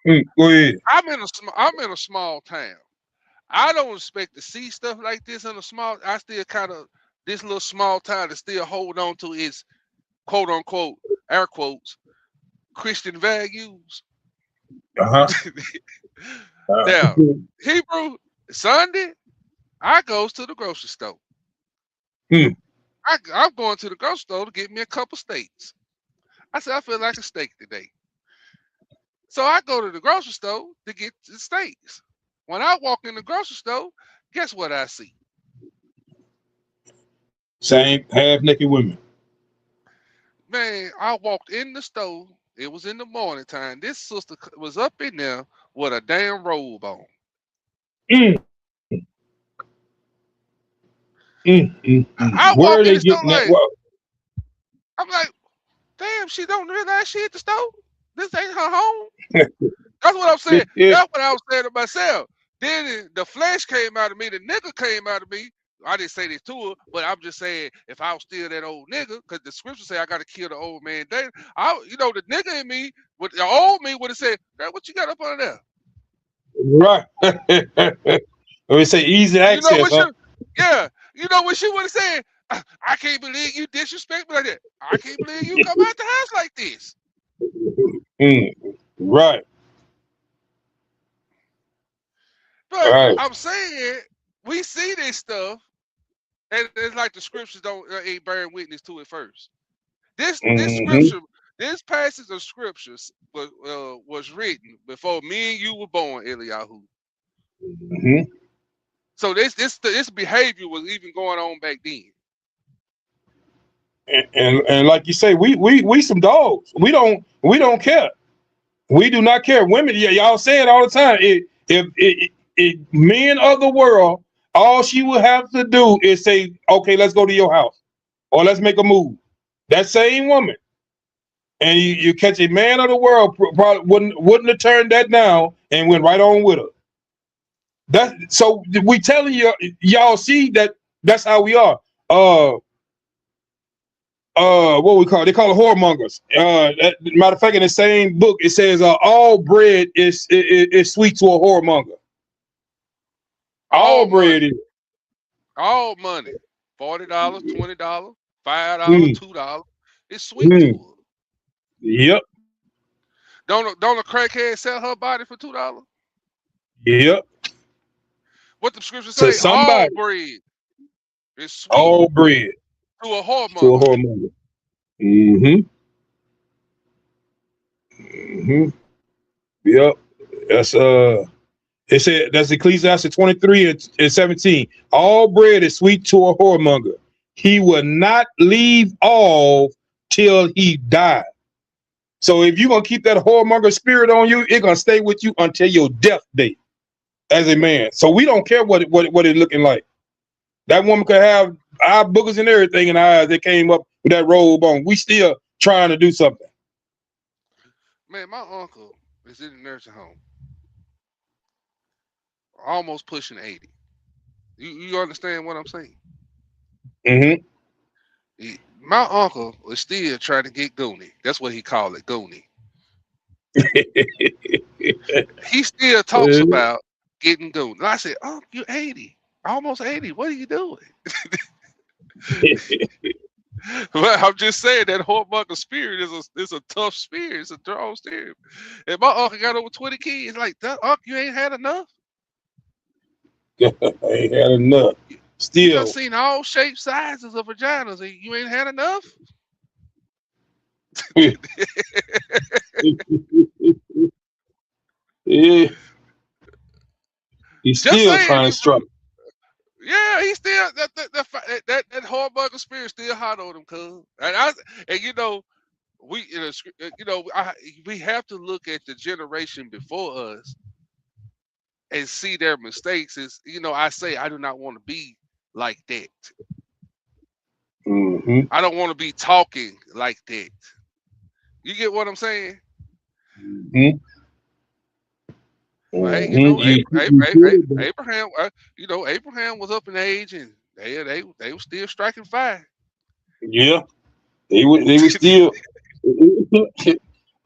Go ahead. I'm in a small town. I don't expect to see stuff like this in a small. I still kind of this little small town to still hold on to its quote unquote air quotes Christian values. Now, Hebrew Sunday, I goes to the grocery store. I'm going to the grocery store to get me a couple steaks. I said, I feel like a steak today. So I go to the grocery store to get the steaks. When I walk in the grocery store, guess what I see? Same half-naked women. Man, I walked in the store. It was in the morning time. This sister was up in there with a damn robe on. I walk in the store like, I'm like, damn, she don't realize she at the store. This ain't her home. That's what I'm saying. That's what I was saying to myself. Then the flesh came out of me. The nigga came out of me. I didn't say this to her, but I'm just saying, if I was still that old nigga, because the scripture say I got to kill the old man daily, the nigga in me, with the old me would have said, "Girl, what you got up under there?" Right. Let me say easy access. You know what she would have said? I can't believe you disrespect me like that. I can't believe you come out the house like this. Right. But I'm saying we see this stuff, and it's like the scriptures ain't bearing witness to it first. This scripture, this passage of scriptures was written before me and you were born, Eliyahu. So this behavior was even going on back then. And like you say, we some dogs. We don't care. We do not care. Women, y'all say it all the time. If men of the world, all she would have to do is say, okay, let's go to your house, or let's make a move. That same woman, and you catch a man of the world, probably wouldn't have turned that down and went right on with her. So we telling y'all see that's how we are. what we call it? They call it whoremongers. Matter of fact, in the same book, it says all bread is sweet to a whoremonger. All bread is. All money. $40, $20, $5, $2. It's sweet to her. Yep. Don't a crackhead sell her body for $2? Yep. What the scriptures So say? somebody- All bread is sweet All bread to a whoremonger. to a whoremonger. Yep. That's it said that's Ecclesiastes 23 and 17. All bread is sweet to a whoremonger. He will not leave off till he die. So if you're gonna keep that whoremonger spirit on you, it's gonna stay with you until your death date as a man. So we don't care what it's looking like. That woman could have eye boogers and everything in her eyes that came up with that robe on. We still trying to do something. Man, my uncle is in the nursing home. Almost pushing 80. You understand what I'm saying? My uncle is still trying to get Goonie. That's what he called it, Goonie. He still talks about getting Goonie. And I said, "Oh, you're 80, almost 80. What are you doing?" But I'm just saying that whoremonger spirit is a tough spirit. It's a strong spirit. And my uncle got over 20 kids. Like, uncle, you ain't had enough. I ain't had enough. You Still. done seen all shapes, sizes of vaginas, and you ain't had enough. Yeah. He's Just still saying, trying to struggle. Yeah, he still that whoremonger spirit still hot on him, cuz. And you know, we we have to look at the generation before us and see their mistakes. Is I say I do not want to be like that. I don't want to be talking like that. You get what I'm saying? Hey, Abraham. Abraham was up in age, and they were still striking fire. Yeah, they were still,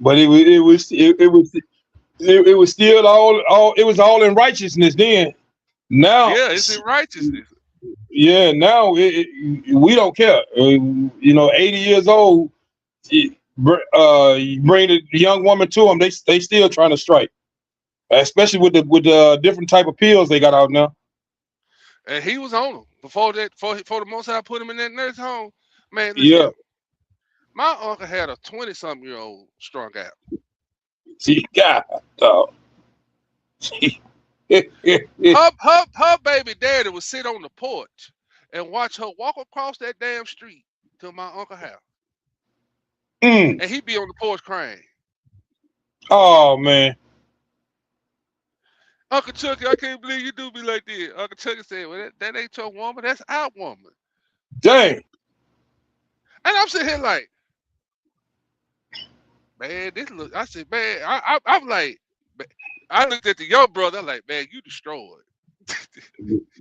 but it was still all it was all in righteousness then. Now, yeah, it's in righteousness. Yeah, now we don't care. 80 years old, you bring the young woman to them, they still trying to strike, especially with the different type of pills they got out now. And he was on them before the Most High put him in that nursing home. Man, listen, Yeah, my uncle had a 20-something-year-old strung out. she got her baby daddy would sit on the porch and watch her walk across that damn street to my uncle's house. And he'd be on the porch crying. Oh man. Uncle Chucky, I can't believe you do me like this. Uncle Chucky said, "Well, that ain't your woman, that's our woman." Dang. And I'm sitting here like, man, this look. I said, man, I'm like, I looked at the young brother. I'm like, man, you destroyed.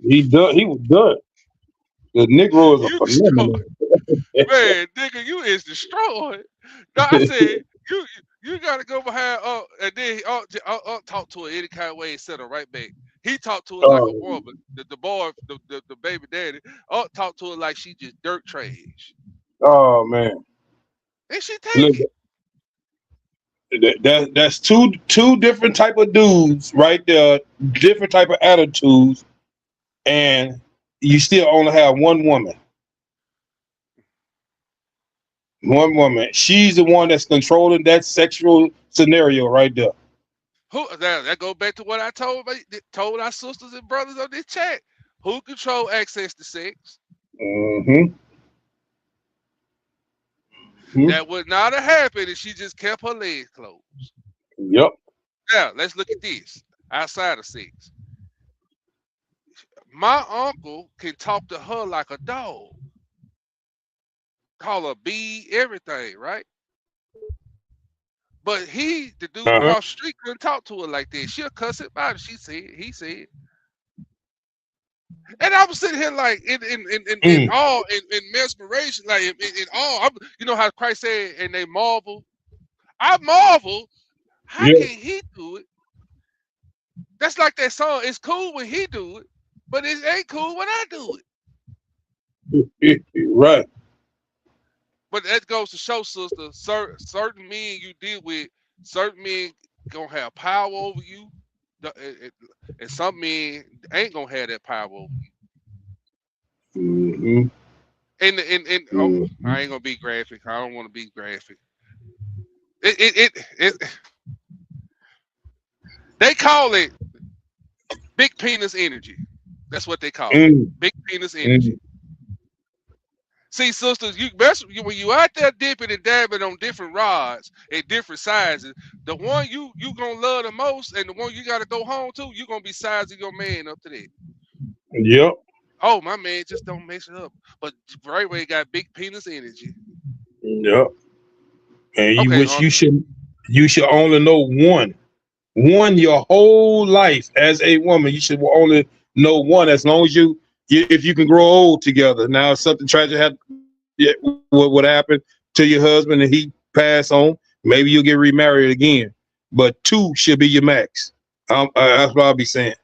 He was done. The Negro is a phenomenon. Man, nigga, you is destroyed. No, I said, you gotta go behind and then talk to her any kind of way and set her right back. He talked to her like a woman. The boy, the baby daddy, talked to her like she just dirt trash. Oh man. And she take it. That's two different type of dudes right there, different type of attitudes, and you still only have one woman. One woman. She's the one that's controlling that sexual scenario right there. That go back to what I told our sisters and brothers on this chat. Who control access to sex? That would not have happened if she just kept her legs closed. Yep. Now let's look at this outside of sex. My uncle can talk to her like a dog. Call her B, everything, right? But the dude across the street couldn't talk to her like that. She'll cuss it out. He said. And I was sitting here like in awe, in mesmeration, like in awe. You know how Christ said, and they marvel. I marvel. How Yeah. can he do it? That's like that song. It's cool when he do it, but it ain't cool when I do it. Right. But that goes to show, sister, certain men you deal with, certain men gonna have power over you, and some men ain't gonna have that power over you. Mm-hmm. And I ain't gonna be graphic. I don't want to be graphic. They call it big penis energy. That's what they call it. Big penis energy. See, sisters, when you out there dipping and dabbing on different rods at different sizes, the one you gonna love the most and the one you gotta go home to, you gonna be sizing your man up to that. Yep. Oh, my man just don't mix it up. But Brayway got big penis energy. Yep. And you Okay, which you should only know one your whole life as a woman. You should only know one as long as if you can grow old together. Now, if something tragic would happen to your husband and he pass on, maybe you'll get remarried again. But 2 should be your max. That's what I'll be saying.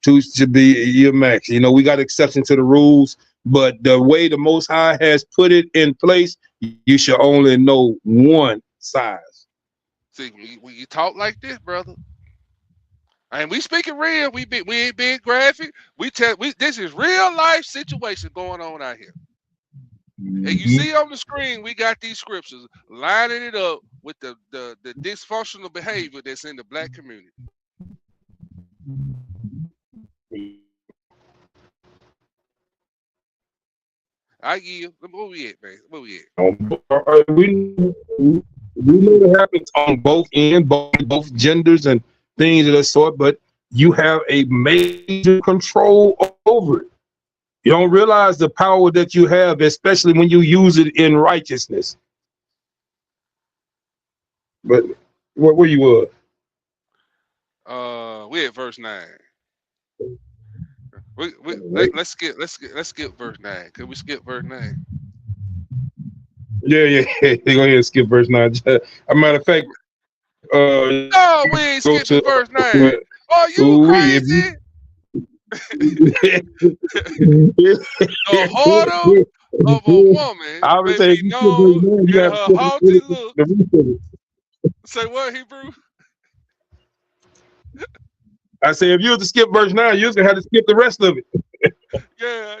2 should be your max. You know, we got exceptions to the rules, but the way the Most High has put it in place, you should only know one size. See, when you talk like this, brother, and we speaking real, we ain't being graphic. This is real life situation going on out here. And you see on the screen, we got these scriptures lining it up with the dysfunctional behavior that's in the black community. I yield. Where we at, man? Where we at? We know it happens on both ends, both genders and things of that sort, but you have a major control over it. You don't realize the power that you have, especially when you use it in righteousness. But where you were? We at verse 9. Let's skip verse 9. Can we skip verse 9? Yeah. Go ahead and skip verse 9. As a matter of fact, no, we ain't skipping verse 9. Are you crazy? The harder of a woman may be known in her haughty look. Say what, Hebrew? I say if you were to skip verse 9, you're gonna have to skip the rest of it. Yeah.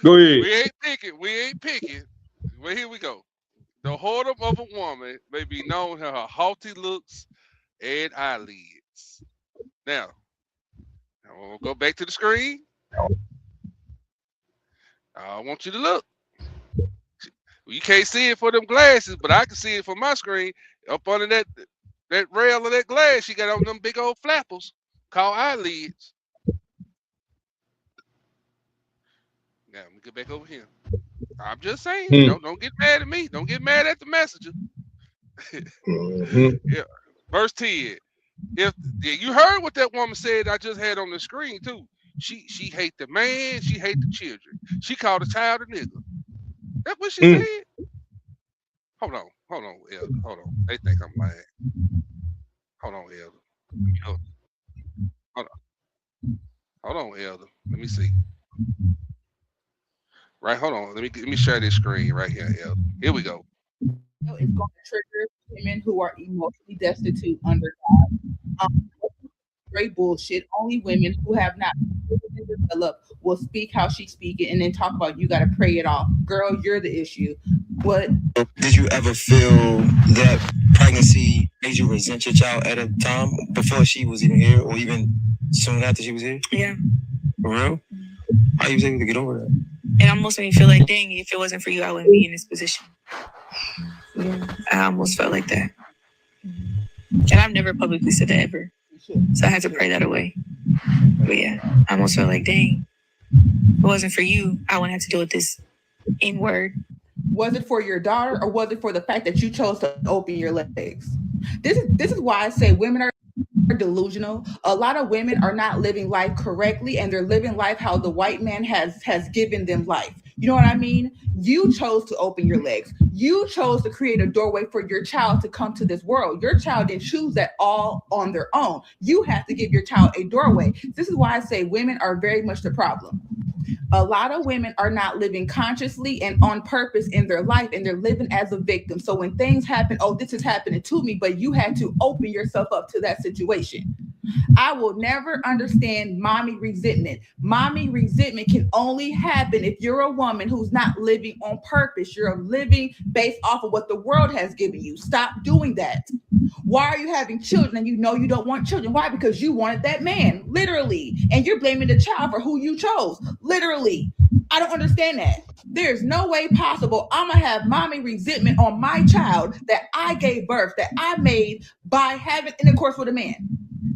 Go ahead. We ain't picking. Well, here we go. The whoredom of a woman may be known for her haughty looks and eyelids. Now we'll go back to the screen. I want you to look. You can't see it for them glasses, but I can see it from my screen. Up under that rail of that glass, she got on them big old flappers called eyelids. Now let me get back over here. I'm just saying, don't get mad at me. Don't get mad at the messenger. Yeah. Verse 10. If you heard what that woman said, I just had on the screen too. She hate the man, she hate the children. She called a child a nigga. That's what she said. Hold on, Elder. Hold on. They think I'm lying. Hold on, Elder. Hold on, Elder. Let me see. Right, hold on. Let me share this screen right here, Elder. Here we go. It's going to trigger women who are emotionally destitute under God. Great bullshit. Only women who have not developed will speak how she speak it and then talk about you got to pray it off. Girl, you're the issue. What? Did you ever feel that pregnancy made you resent your child at a time before she was even here or even soon after she was here? Yeah. For real? How you was able to get over that? It almost made me feel like, dang, if it wasn't for you, I wouldn't be in this position. Yeah, I almost felt like that. And I've never publicly said that ever. So I had to pray that away. But yeah, I almost felt like, dang, if it wasn't for you, I wouldn't have to deal with this N-word. Was it for your daughter or was it for the fact that you chose to open your legs? This is why I say women are delusional. A lot of women are not living life correctly, and they're living life how the white man has given them life. You know what I mean? You chose to open your legs. You chose to create a doorway for your child to come to this world. Your child didn't choose that all on their own. You have to give your child a doorway. This is why I say women are very much the problem. A lot of women are not living consciously and on purpose in their life, and they're living as a victim. So when things happen, oh, this is happening to me, but you had to open yourself up to that situation. I will never understand mommy resentment. Mommy resentment can only happen if you're a woman who's not living on purpose. You're living based off of what the world has given you. Stop doing that. Why are you having children and you know you don't want children? Why? Because you wanted that man, literally. And you're blaming the child for who you chose, literally. I don't understand that. There's no way possible I'm going to have mommy resentment on my child that I gave birth, that I made by having intercourse with a man.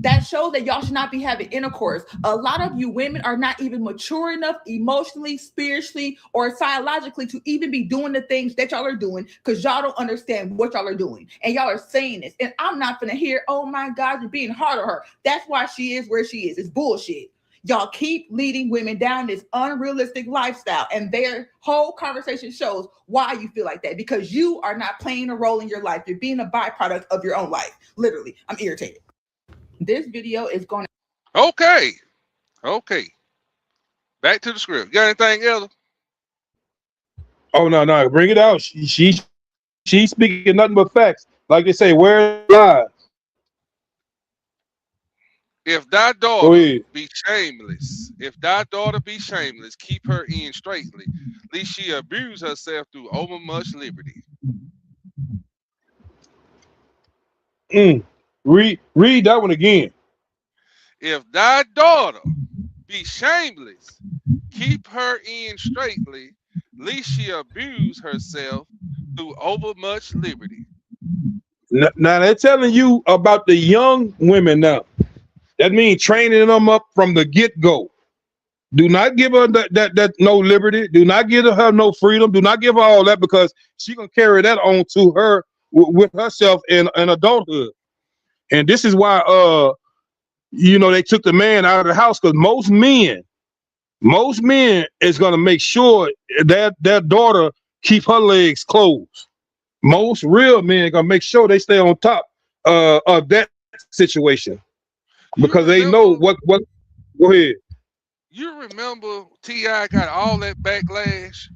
That shows that y'all should not be having intercourse. A lot of you women are not even mature enough emotionally, spiritually, or psychologically to even be doing the things that y'all are doing because y'all don't understand what y'all are doing. And y'all are saying this. And I'm not going to hear, oh my God, you're being hard on her. That's why she is where she is. It's bullshit. Y'all keep leading women down this unrealistic lifestyle, and their whole conversation shows why you feel like that, because you are not playing a role in your life. You're being a byproduct of your own life. Literally, I'm irritated. This video is going to... Okay. Back to the script. Got anything else? Oh, no. Bring it out. She's speaking nothing but facts. Like they say, where lies? If thy daughter be shameless, keep her in straightly, lest she abuse herself through overmuch liberty. Read that one again. If thy daughter be shameless, keep her in straightly, lest she abuse herself through overmuch liberty. Now they're telling you about the young women now. That means training them up from the get-go. Do not give her that no liberty. Do not give her no freedom. Do not give her all that, because she gonna carry that on to her with herself in adulthood. And this is why they took the man out of the house, because most men is gonna make sure that their daughter keep her legs closed. Most real men are gonna make sure they stay on top of that situation. Because they know what. Go ahead. You remember T.I. got all that backlash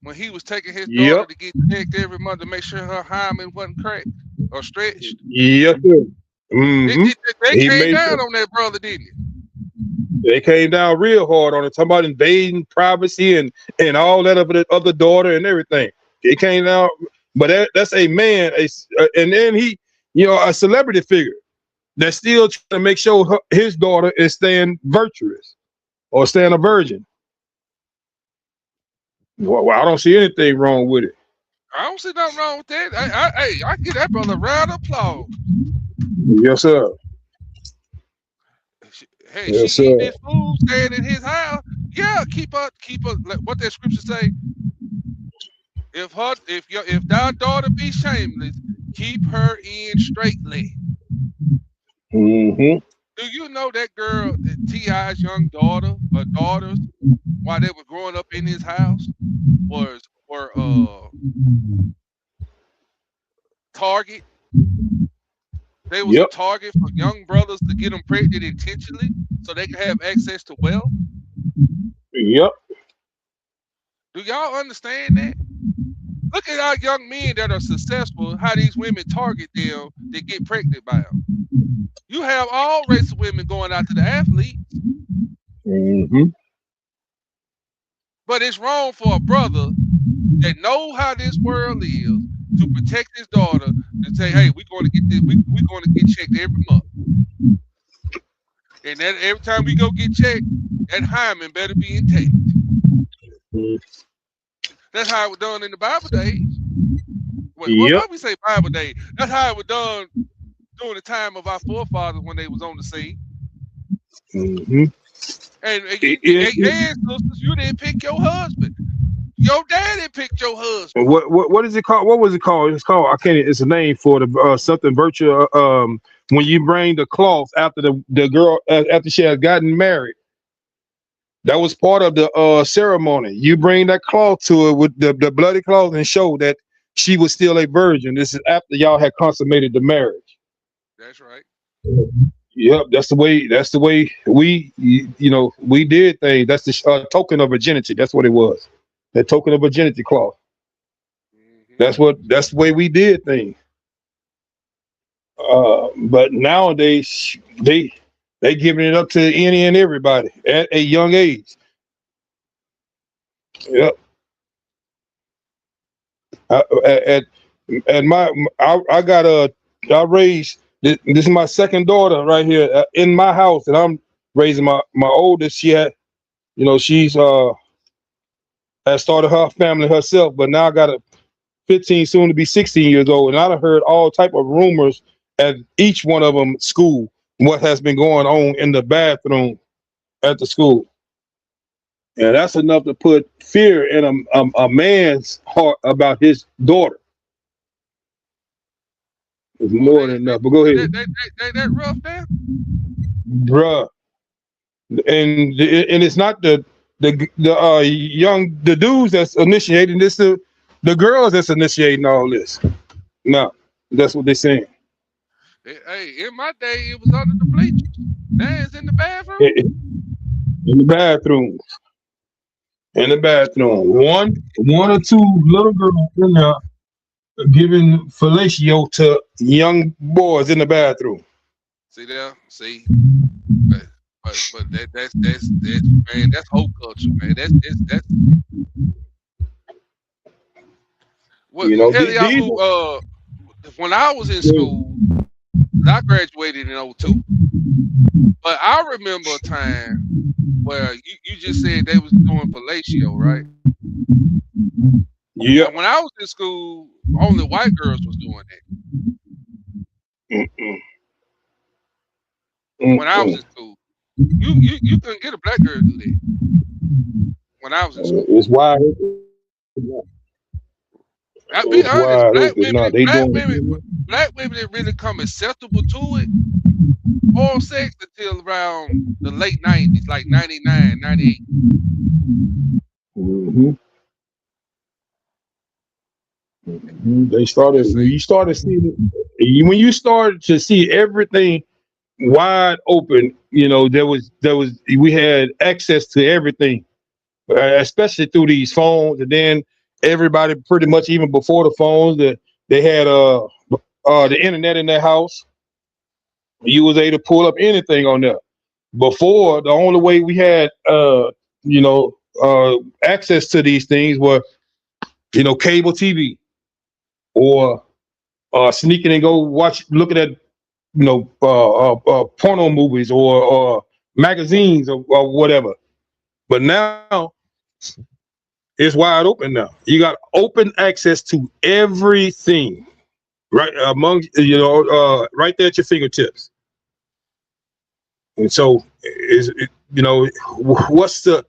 when he was taking his daughter to get checked every month to make sure her hymen wasn't cracked or stretched? Yes, sir. Mm-hmm. They came down on that brother, didn't it? They came down real hard on it, talking about invading privacy and all that of the other daughter and everything. It came down, but that's a man, and then he, a celebrity figure that's still trying to make sure his daughter is staying virtuous or staying a virgin. Well, I don't see anything wrong with it. I don't see nothing wrong with that. I give that brother a round of applause. Yes, sir. Hey, yes, she eat this food, staying in his house. Yeah, keep her. What that scripture say? If thy daughter be shameless, keep her in straightly. Mm-hmm. Do you know that girl, T.I.'s young daughter or daughters, while they were growing up in his house, were target? They was a target for young brothers to get them pregnant intentionally so they could have access to wealth. Yep. Do y'all understand that? Look at our young men that are successful, how these women target them to get pregnant by them. You have all race of women going out to the athletes. Mm-hmm. But it's wrong for a brother that know how this world is to protect his daughter and say, hey, we're going to get this, we're going to get checked every month. And that every time we go get checked, that hymen better be intact. That's how it was done in the Bible days. Why we say Bible days? That's how it was done during the time of our forefathers when they was on the scene. Mm-hmm. And sisters, you didn't pick your husband. Your daddy picked your husband. What is it called? What was it called? It's called, I can't, it's a name for the something virtual. When you bring the cloth after the girl after she had gotten married. That was part of the ceremony. You bring that cloth to her with the bloody cloth and show that she was still a virgin. This is after y'all had consummated the marriage. That's right. Yep, that's the way we we did things. That's the token of virginity. That's what it was. That token of virginity cloth. That's the way we did things. But nowadays they giving it up to any and everybody at a young age. Yep. I raised this is my second daughter right here in my house, and I'm raising my oldest. She had, she's has started her family herself, but now I got a 15, soon to be 16 years old, and I done heard all type of rumors at each one of them school, what has been going on in the bathroom at the school. And that's enough to put fear in a man's heart about his daughter. It's more than enough. But go ahead. That rough there? Bruh. And it's not the dudes that's initiating this, the girls that's initiating all this. No, that's what they're saying. Hey, in my day, it was under the bleachers. Now it's in the bathroom. In the bathrooms. In the bathroom. One or two little girls in there giving fellatio to young boys in the bathroom. See there? See? But that's man, that's whole culture, man. That's what when I was in school, I graduated in 02. But I remember a time where you just said they was doing fellatio, right? Yeah. When I was in school, only white girls was doing that. When I was in school, you couldn't get a black girl to do that. When I was in school, it's wide. I'll be honest, black women didn't really come acceptable to it, oral sex, until around the late 90s, like 99, 98. They started when you started seeing it, when you started to see everything wide open, we had access to everything, especially through these phones. And then everybody pretty much, even before the phones, they had the internet in their house. You was able to pull up anything on there. Before, the only way we had access to these things were cable TV, or sneaking and go looking at porno movies or magazines or whatever. But now it's wide open. Now you got open access to everything, right among right there at your fingertips. And so what's to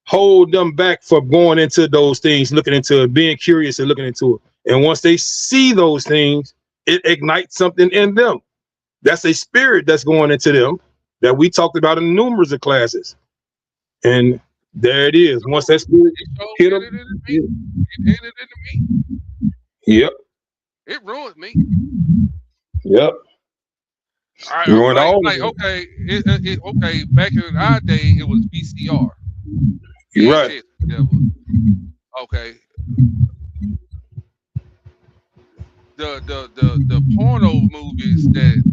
hold them back from going into those things, looking into it, being curious and looking into it? And once they see those things, it ignites something in them. That's a spirit that's going into them that we talked about in numerous of classes. And there it is. Once that spirit hit them, it hit it into me. Yep. It ruined me. Yep. Ruined all. Okay, okay. Back in our day, it was VCR. You're right. Okay. The porno movies that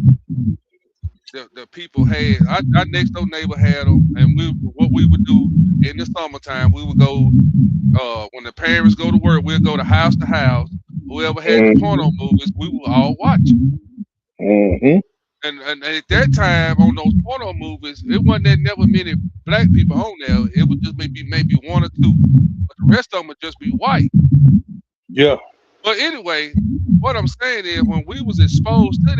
the people had, our next door neighbor had them, and what we would do in the summertime, we would go when the parents go to work, we'd go to house. Whoever had the porno movies, we would all watch them. And at that time, on those porno movies, it wasn't that never many black people on there. It would just maybe one or two, but the rest of them would just be white. Yeah. But anyway, what I'm saying is, when we was exposed to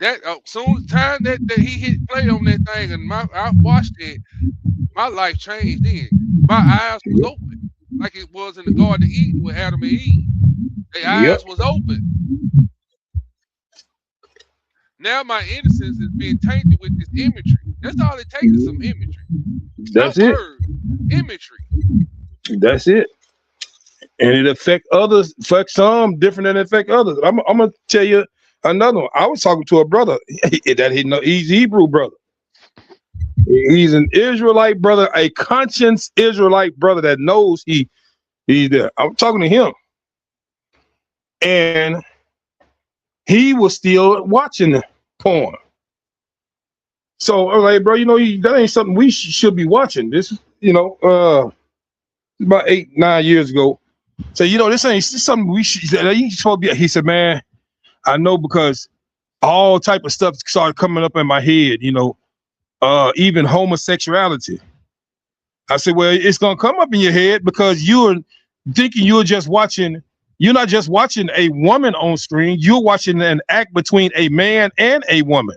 that soon time that he hit play on that thing, and I watched it, my life changed then. My eyes was open. like it was in the Garden of Eden with Adam and Eve. Their eyes was open. Now my innocence is being tainted with this imagery. That's all it takes is some imagery. That's Not it. words, imagery. That's it. And it affects others, affects some different than it affects others. I'm gonna tell you another one. I was talking to a brother that he's Hebrew brother. He's an Israelite brother, a conscious Israelite brother that knows he's there. I'm talking to him, and he was still watching porn. So I'm like, bro, that ain't something we should be watching. This, about 8-9 years ago. So this ain't something we should. You supposed to be. He said, man, I know, because all type of stuff started coming up in my head. Even homosexuality. I said, well, it's gonna come up in your head because you're thinking you're not just watching a woman on screen, you're watching an act between a man and a woman.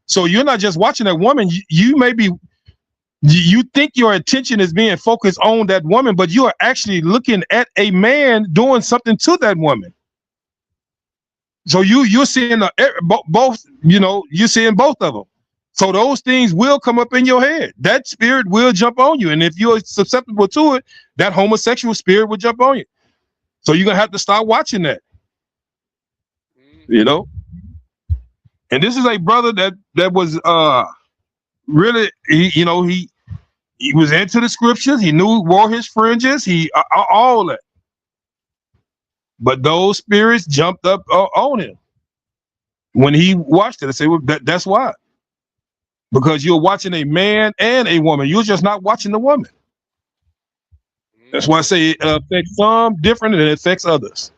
So you're not just watching a woman, you think your attention is being focused on that woman, but you are actually looking at a man doing something to that woman. So you're seeing both, you're seeing both of them. So those things will come up in your head. That spirit will jump on you. And if you're susceptible to it, that homosexual spirit will jump on you. So you're going to have to start watching that. And this is a brother that was really, he was into the scriptures. He wore his fringes. All that. But those spirits jumped up on him when he watched it. I said, well, that's why. Because you're watching a man and a woman. You're just not watching the woman. That's why I say it affects some different than it affects others.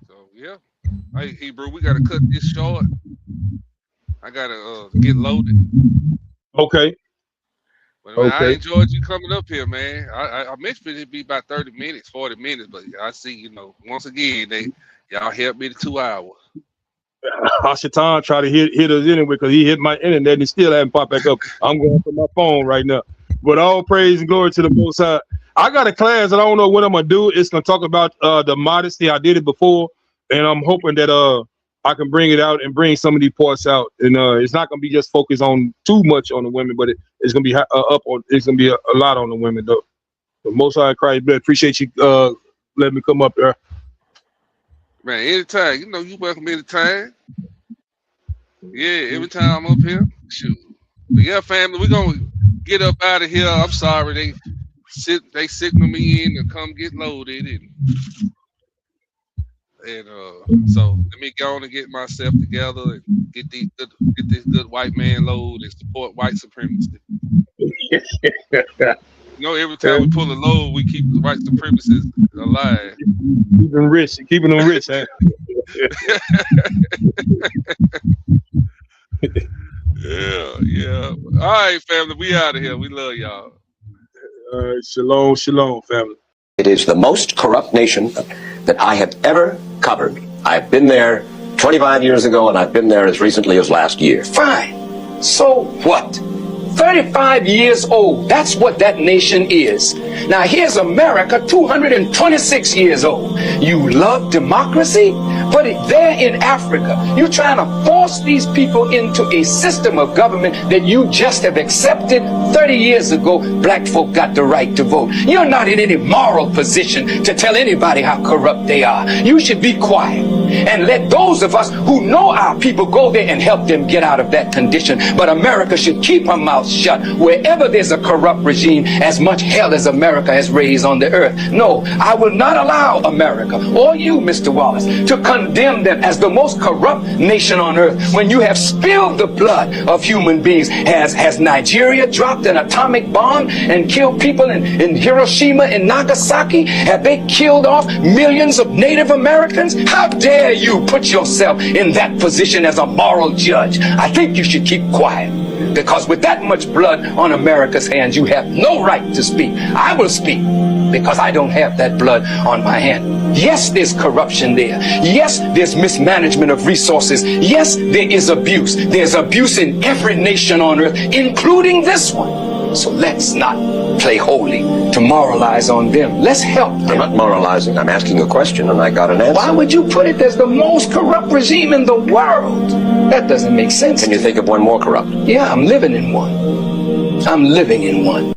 So yeah. Hey Hebrew, we gotta cut this short. I gotta get loaded. Okay. But man, I enjoyed you coming up here, man. I mentioned it'd be about 30 minutes, 40 minutes, but I see, once again, y'all helped me to 2 hours. Shaitan tried to hit us anyway because he hit my internet and he still hasn't popped back up. I'm going to my phone right now. But all praise and glory to the Most High. I got a class that I don't know what I'm going to do. It's going to talk about the modesty. I did it before, and I'm hoping that I can bring it out and bring some of these parts out. And it's not going to be just focused on too much on the women, but it's going to be it's going to be a lot on the women, though. The Most High Christ, appreciate you letting me come up there. Man, anytime. You welcome anytime. Yeah, every time I'm up here. Shoot. But yeah, family, we're going to get up out of here. I'm sorry. They signal me in to come get loaded. And so let me go on and get myself together and get this good white man load and support white supremacy. Every time we pull a load, we keep the white supremacists alive. Keeping them rich, huh? Yeah. All right, family, we out of here. We love y'all. All right, shalom, family. It is the most corrupt nation that I have ever covered. I've been there 25 years ago, and I've been there as recently as last year. Fine. So what? 35 years old. That's what that nation is. Now here's America, 226 years old. You love democracy? But there in Africa, you're trying to force these people into a system of government that you just have accepted. 30 years ago, black folk got the right to vote. You're not in any moral position to tell anybody how corrupt they are. You should be quiet and let those of us who know our people go there and help them get out of that condition. But America should keep her mouth shut wherever there's a corrupt regime, as much hell as America has raised on the earth. No, I will not allow America or you, Mr. Wallace, to condemn them as the most corrupt nation on earth when you have spilled the blood of human beings. Has Nigeria dropped an atomic bomb and killed people in Hiroshima and Nagasaki? Have they killed off millions of Native Americans? How dare you put yourself in that position as a moral judge? I think you should keep quiet, because with that much blood on America's hands, you have no right to speak. I will speak because I don't have that blood on my hand. Yes, there's corruption there. Yes, there's mismanagement of resources. Yes, there is abuse. There's abuse in every nation on earth, including this one. So let's not play holy to moralize on them. Let's help them. I'm not moralizing. I'm asking a question and I got an answer. Why would you put it as the most corrupt regime in the world? That doesn't make sense. Can you think of one more corrupt? Yeah, I'm living in one. I'm living in one.